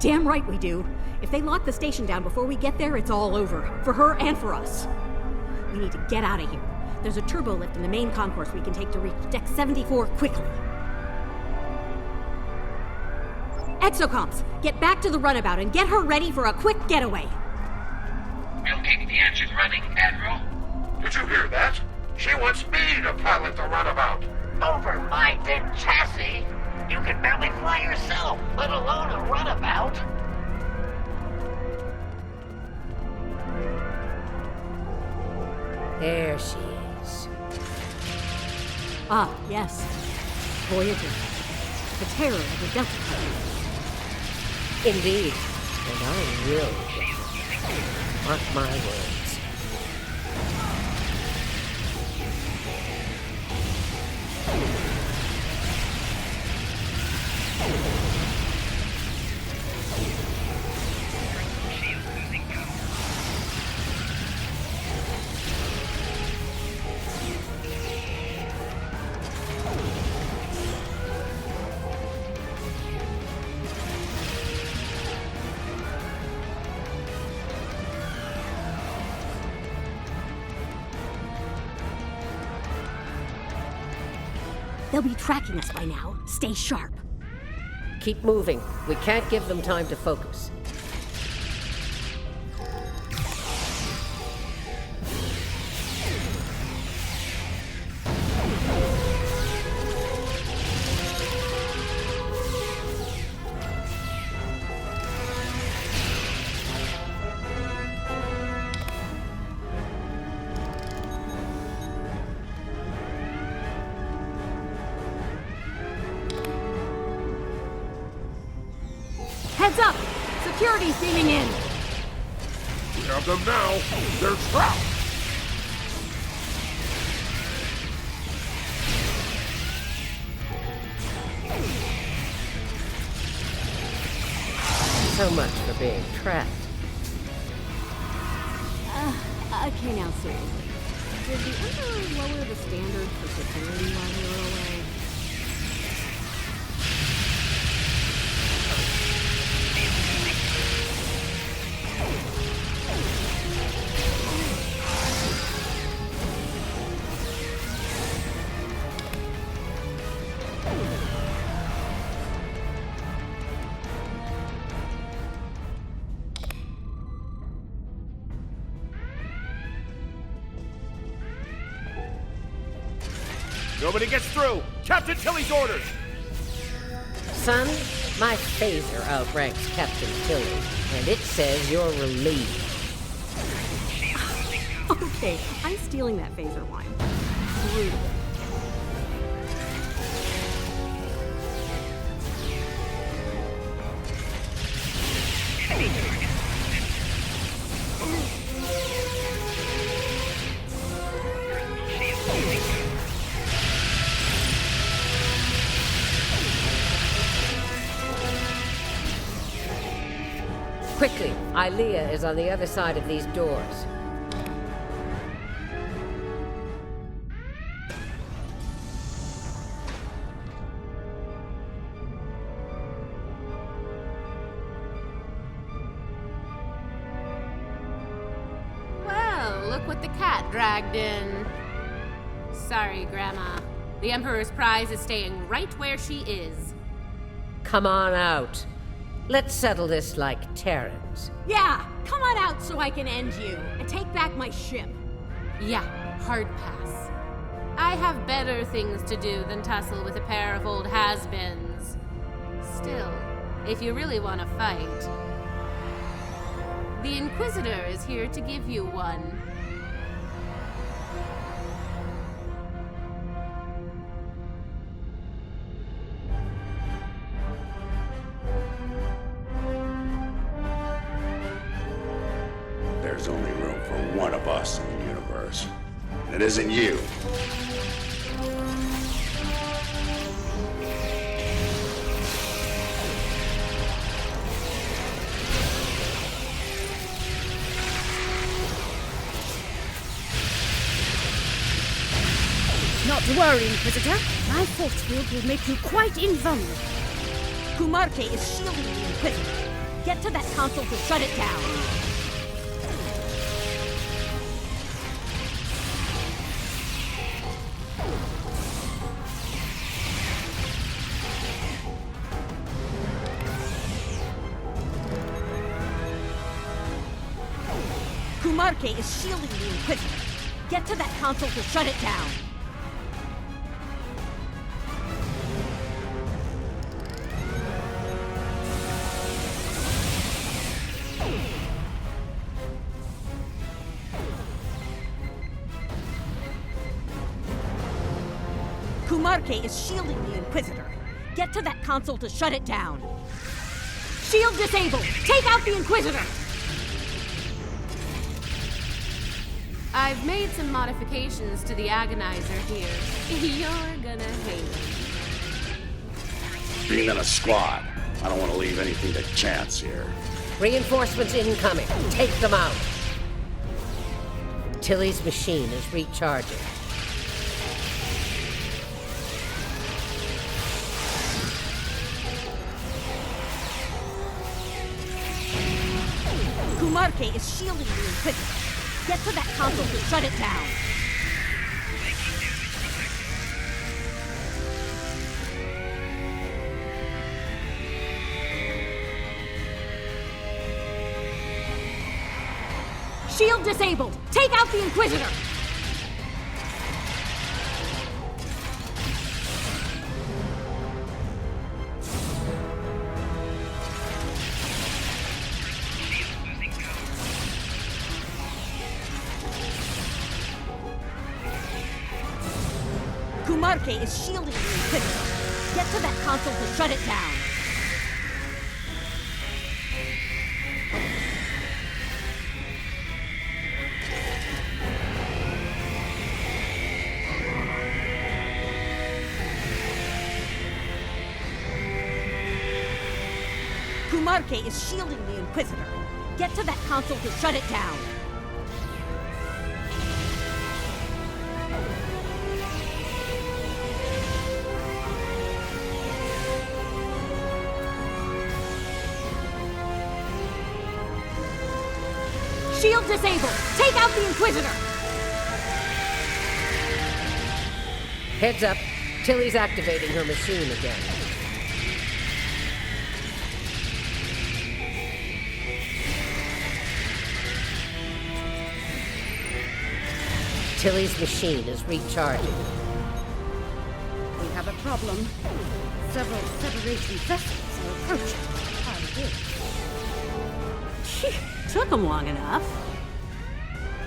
Damn right we do. If they lock the station down before we get there, it's all over. For her and for us. We need to get out of here. There's a turbo lift in the main concourse we can take to reach deck 74 quickly. Exocomps, get back to the runabout and get her ready for a quick getaway. We'll keep the engine running, Admiral. Did you hear that? She wants me to pilot the runabout. Over my dead chassis? You can barely fly yourself, let alone a runabout. There she is. Ah, yes. Voyager. The terror of the Delta Quadrant. Indeed. And I will get her. Mark my words. They'll be tracking us by now. Stay sharp. Keep moving. We can't give them time to focus. Heads up! Security's beaming in! We have them now! They're trapped! So much for being trapped. Okay, now seriously. Did the Emperor lower the standard for security while we were away? Nobody gets through! Captain Tilly's orders! Son, my phaser outranks Captain Tilly, and it says you're relieved. Okay, I'm stealing that phaser line. Brutal. Quickly, Ilea is on the other side of these doors. Well, look what the cat dragged in. Sorry, Grandma. The Emperor's prize is staying right where she is. Come on out. Let's settle this like Terrans. Yeah, come on out so I can end you and take back my ship. Yeah, hard pass. I have better things to do than tussle with a pair of old has-beens. Still, if you really want to fight, the Inquisitor is here to give you one. There's only room for one of us in the universe. And it isn't you. Not to worry, Inquisitor. My force field will make you quite invulnerable. Kumarke is shielding the Inquisitor. Get to that console to shut it down. Kumarke is shielding the Inquisitor. Get to that console to shut it down. Kumarke is shielding the Inquisitor. Get to that console to shut it down. Shield disabled! Take out the Inquisitor! I've made some modifications to the Agonizer here. You're gonna hate it. Being in a squad, I don't want to leave anything to chance here. Reinforcements incoming. Take them out. Tilly's machine is recharging. Kumarke is shielding the Inquisitor. Get to that console to shut it down. Shield disabled! Take out the Inquisitor! Kumarke is shielding the Inquisitor. Get to that console to shut it down. Siddiqui is shielding the Inquisitor. Get to that console to shut it down. Shield disabled! Take out the Inquisitor! Heads up. Tilly's activating her machine again. Tilly's machine is recharging. We have a problem. Several Federation vessels are approaching. Took them long enough.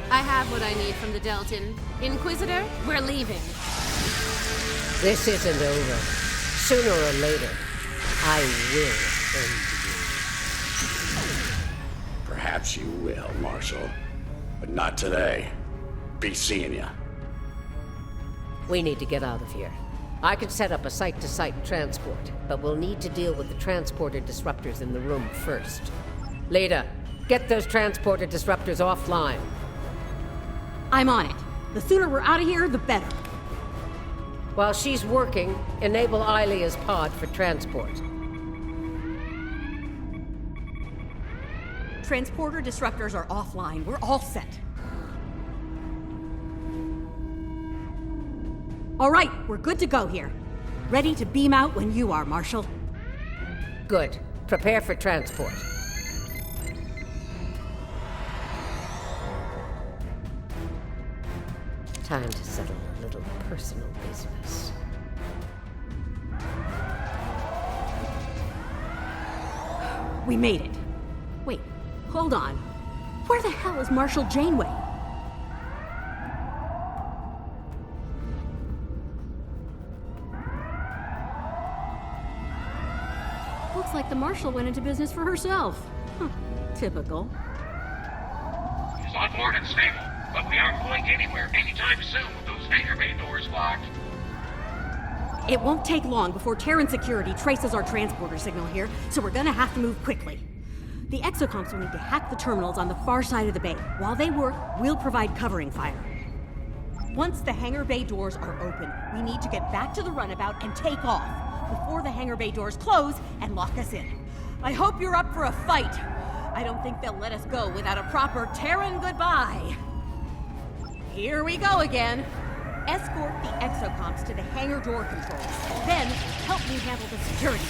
I have what I need from the Deltan. Inquisitor, we're leaving. This isn't over. Sooner or later, I will end you. Perhaps you will, Marshal. But not today. Be seeing ya. We need to get out of here. I can set up a site-to-site transport, but we'll need to deal with the transporter disruptors in the room first. Leda, get those transporter disruptors offline. I'm on it. The sooner we're out of here, the better. While she's working, enable Ilea's pod for transport. Transporter disruptors are offline. We're all set. All right, we're good to go here. Ready to beam out when you are, Marshal. Good. Prepare for transport. Time to settle a little personal business. We made it. Wait, hold on. Where the hell is Marshal Janeway? Looks like the Marshal went into business for herself. Huh, typical. She's on board and stable, but we aren't going anywhere anytime soon with those hangar bay doors locked. It won't take long before Terran security traces our transporter signal here, so we're gonna have to move quickly. The exocomps will need to hack the terminals on the far side of the bay. While they work, we'll provide covering fire. Once the hangar bay doors are open, we need to get back to the runabout and take off before the hangar bay doors close and lock us in. I hope you're up for a fight. I don't think they'll let us go without a proper Terran goodbye. Here we go again. Escort the exocomps to the hangar door controls. Then, help me handle the security.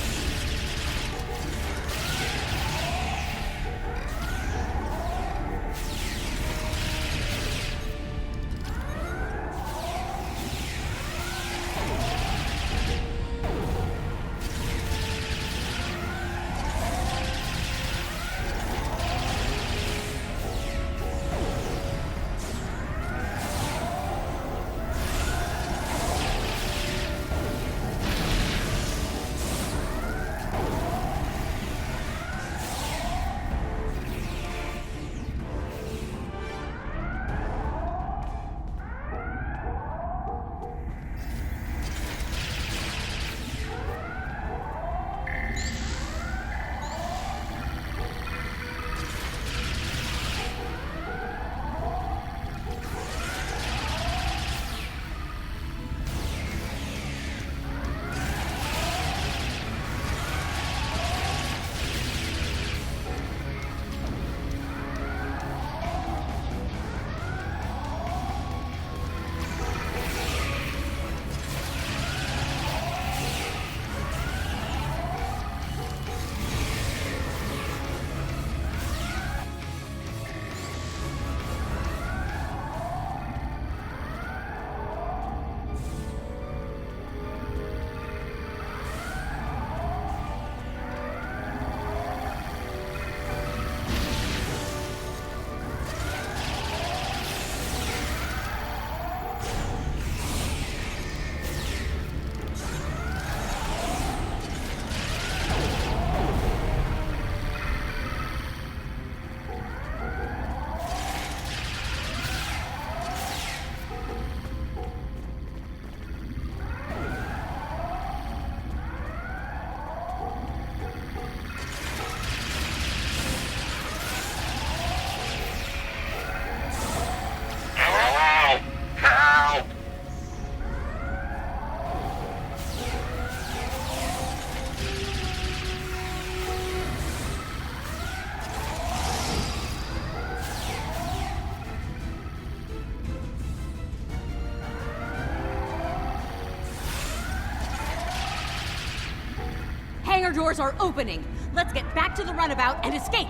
hangar doors are opening. Let's get back to the runabout and escape.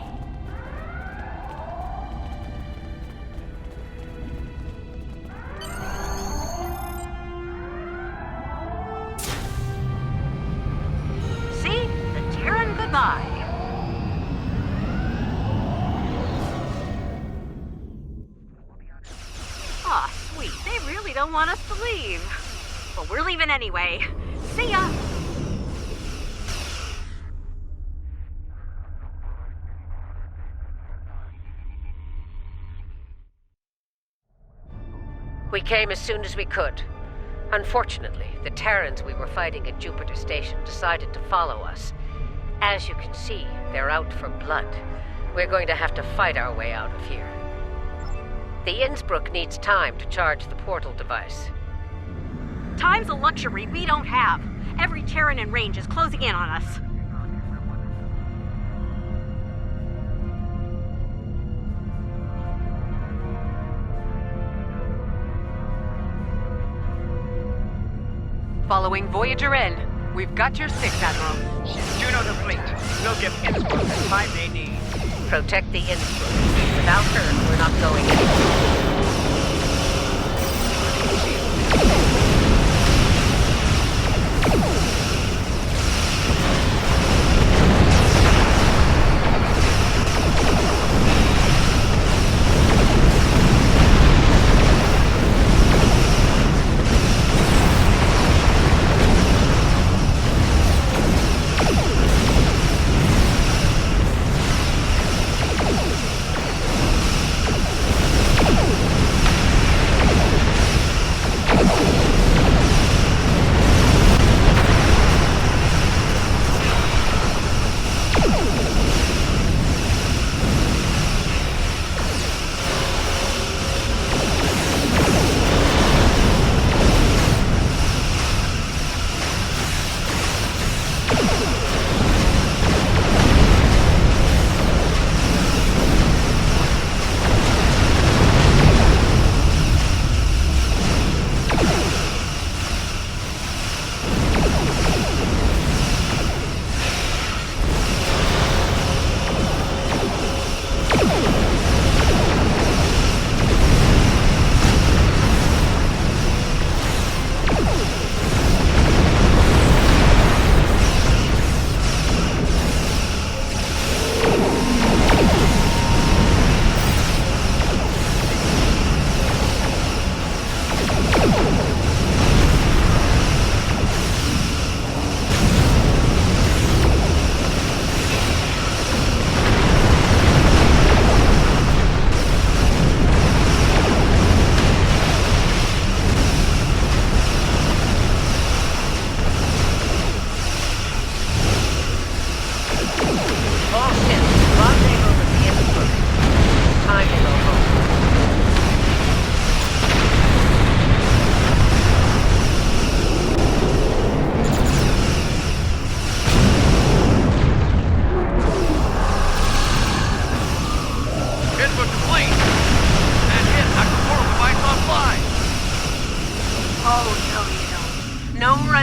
See? The Terran goodbye. Aw, sweet. They really don't want us to leave. But we're leaving anyway. See ya! We came as soon as we could. Unfortunately, the Terrans we were fighting at Jupiter Station decided to follow us. As you can see, they're out for blood. We're going to have to fight our way out of here. The Innsbruck needs time to charge the portal device. Time's a luxury we don't have. Every Terran in range is closing in on us. Following Voyager in. We've got your 6, Admiral. Juno to fleet. We'll give Innsbruck the time they need. Protect the Innsbruck. Without her, we're not going anywhere.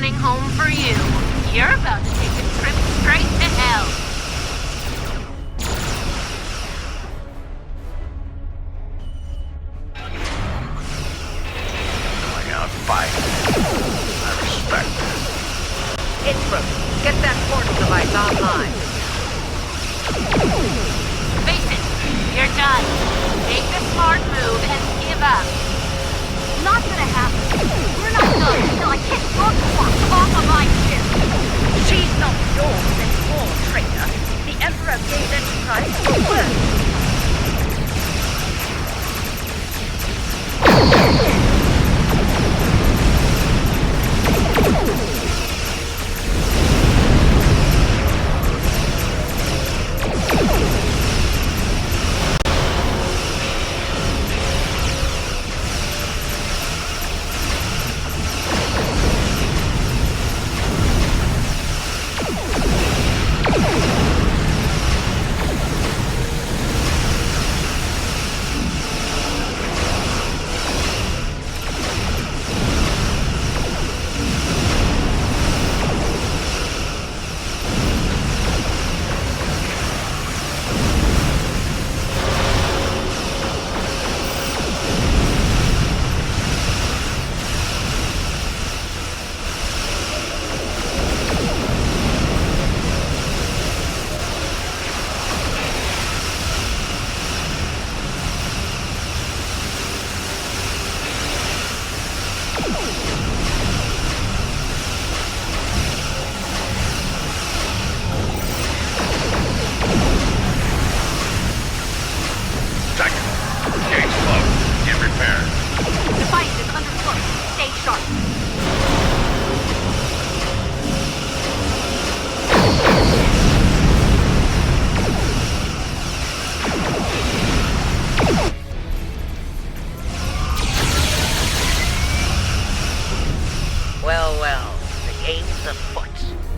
running home for you. You're about to take a trip straight to hell. Going out fighting. I respect that. Innsbruck, get that portal device online. Face it, you're done. Make the smart move and give up. Not gonna happen. We're not done until I kick your corpse off of my ship. She's not yours anymore, traitor. The Emperor gave Enterprise her word.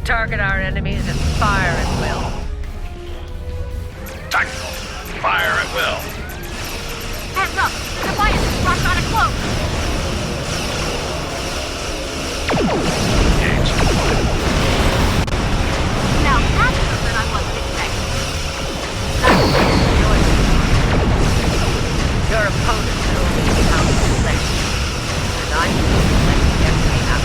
Target our enemies and fire at will. Tactical. Fire at will. Heads up! The Defiant is locked on a cloak! Now that's something I wasn't expecting. Your opponent will only be out of flesh. And I'm letting everything out.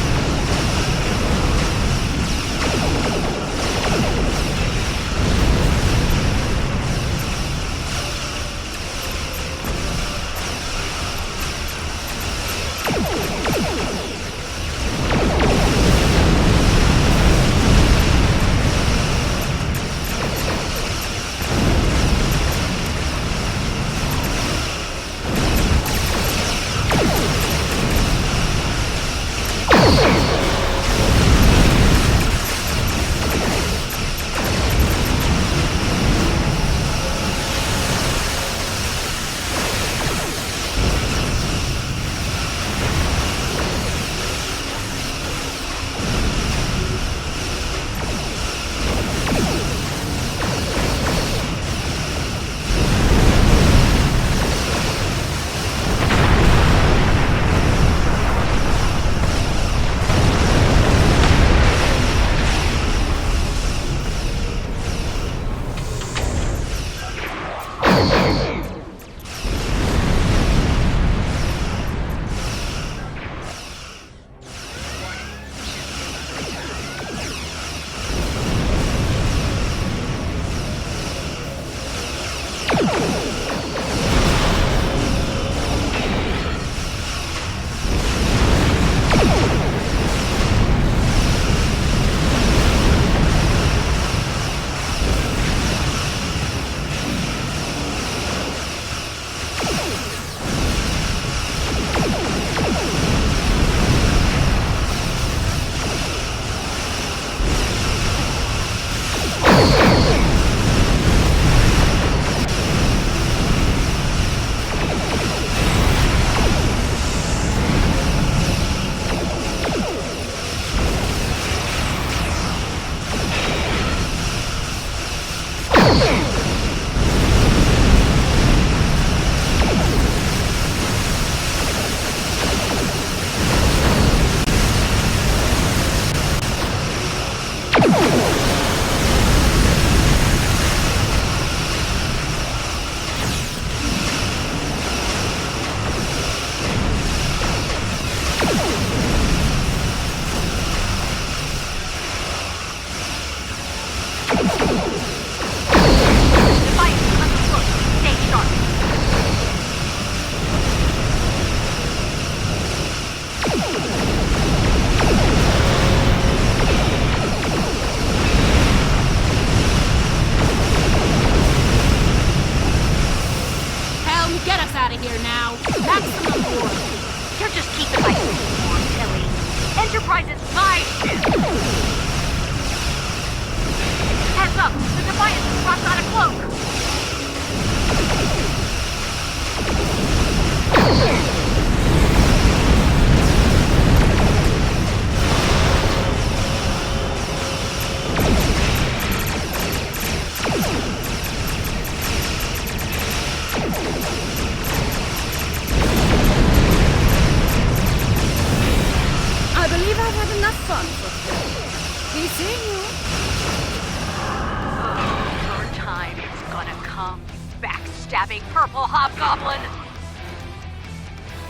Backstabbing purple hobgoblin!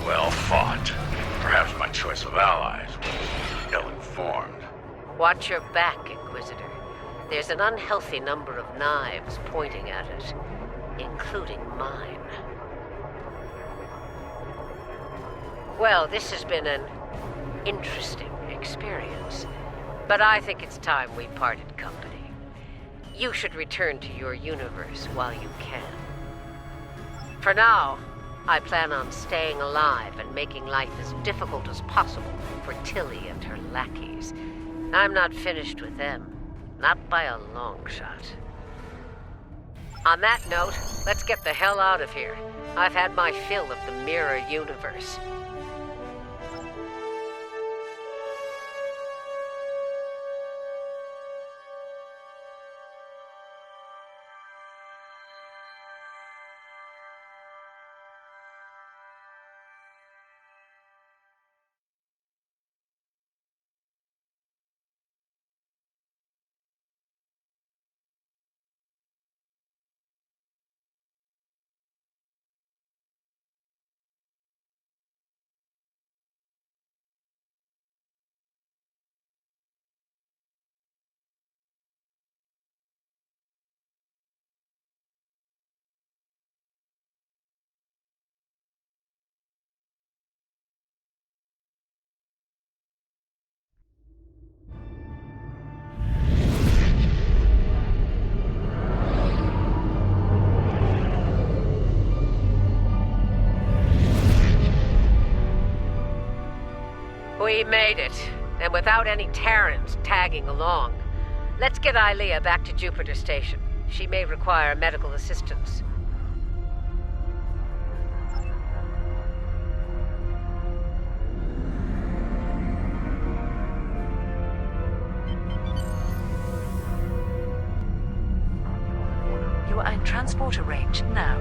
Well fought. Perhaps my choice of allies was ill-informed. Watch your back, Inquisitor. There's an unhealthy number of knives pointing at it, including mine. Well, this has been an interesting experience, but I think it's time we parted company. You should return to your universe while you can. For now, I plan on staying alive and making life as difficult as possible for Tilly and her lackeys. I'm not finished with them. Not by a long shot. On that note, let's get the hell out of here. I've had my fill of the mirror universe. We made it, and without any Terrans tagging along. Let's get Ilea back to Jupiter Station. She may require medical assistance. You are in transporter range now.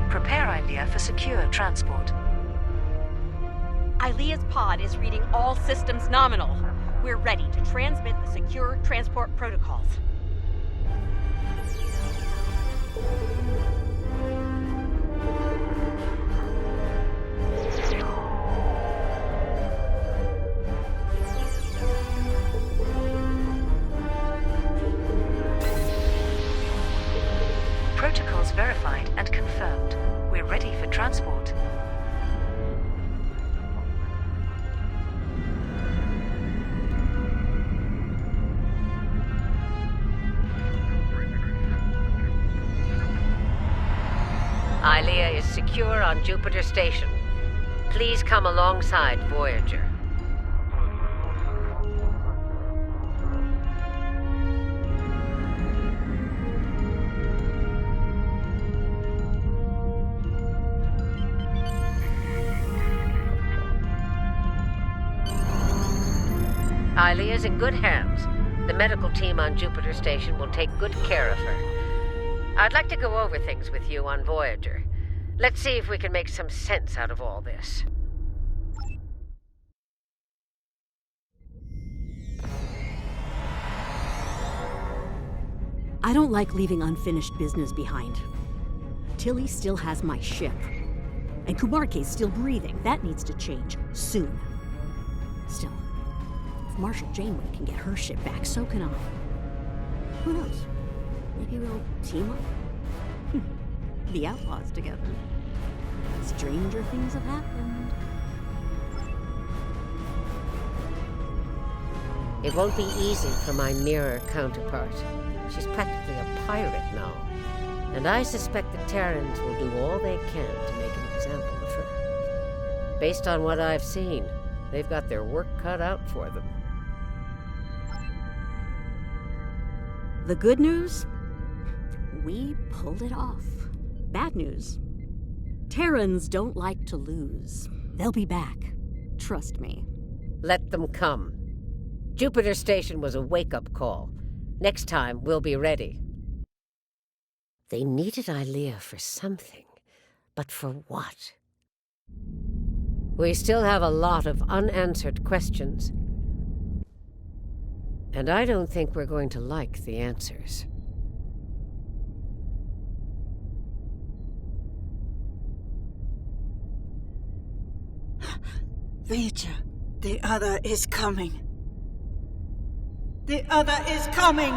Prepare Ilea for secure transport. Ilea's pod is reading all systems nominal. We're ready to transmit the secure transport protocols. Protocols verified and confirmed. We're ready for transport. Ilea is secure on Jupiter Station. Please come alongside Voyager. Ilea's in good hands. The medical team on Jupiter Station will take good care of her. I'd like to go over things with you on Voyager. Let's see if we can make some sense out of all this. I don't like leaving unfinished business behind. Tilly still has my ship. And Kumarke's still breathing. That needs to change soon. Still, if Marshal Janeway can get her ship back, so can I. Who knows? Maybe we'll team up? The Outlaws together. Stranger things have happened. It won't be easy for my mirror counterpart. She's practically a pirate now. And I suspect the Terrans will do all they can to make an example of her. Based on what I've seen, they've got their work cut out for them. The good news? We pulled it off. Bad news? Terrans don't like to lose. They'll be back. Trust me. Let them come. Jupiter Station was a wake-up call. Next time, we'll be ready. They needed Ilea for something, but for what? We still have a lot of unanswered questions. And I don't think we're going to like the answers. Vija, the other is coming. The other is coming!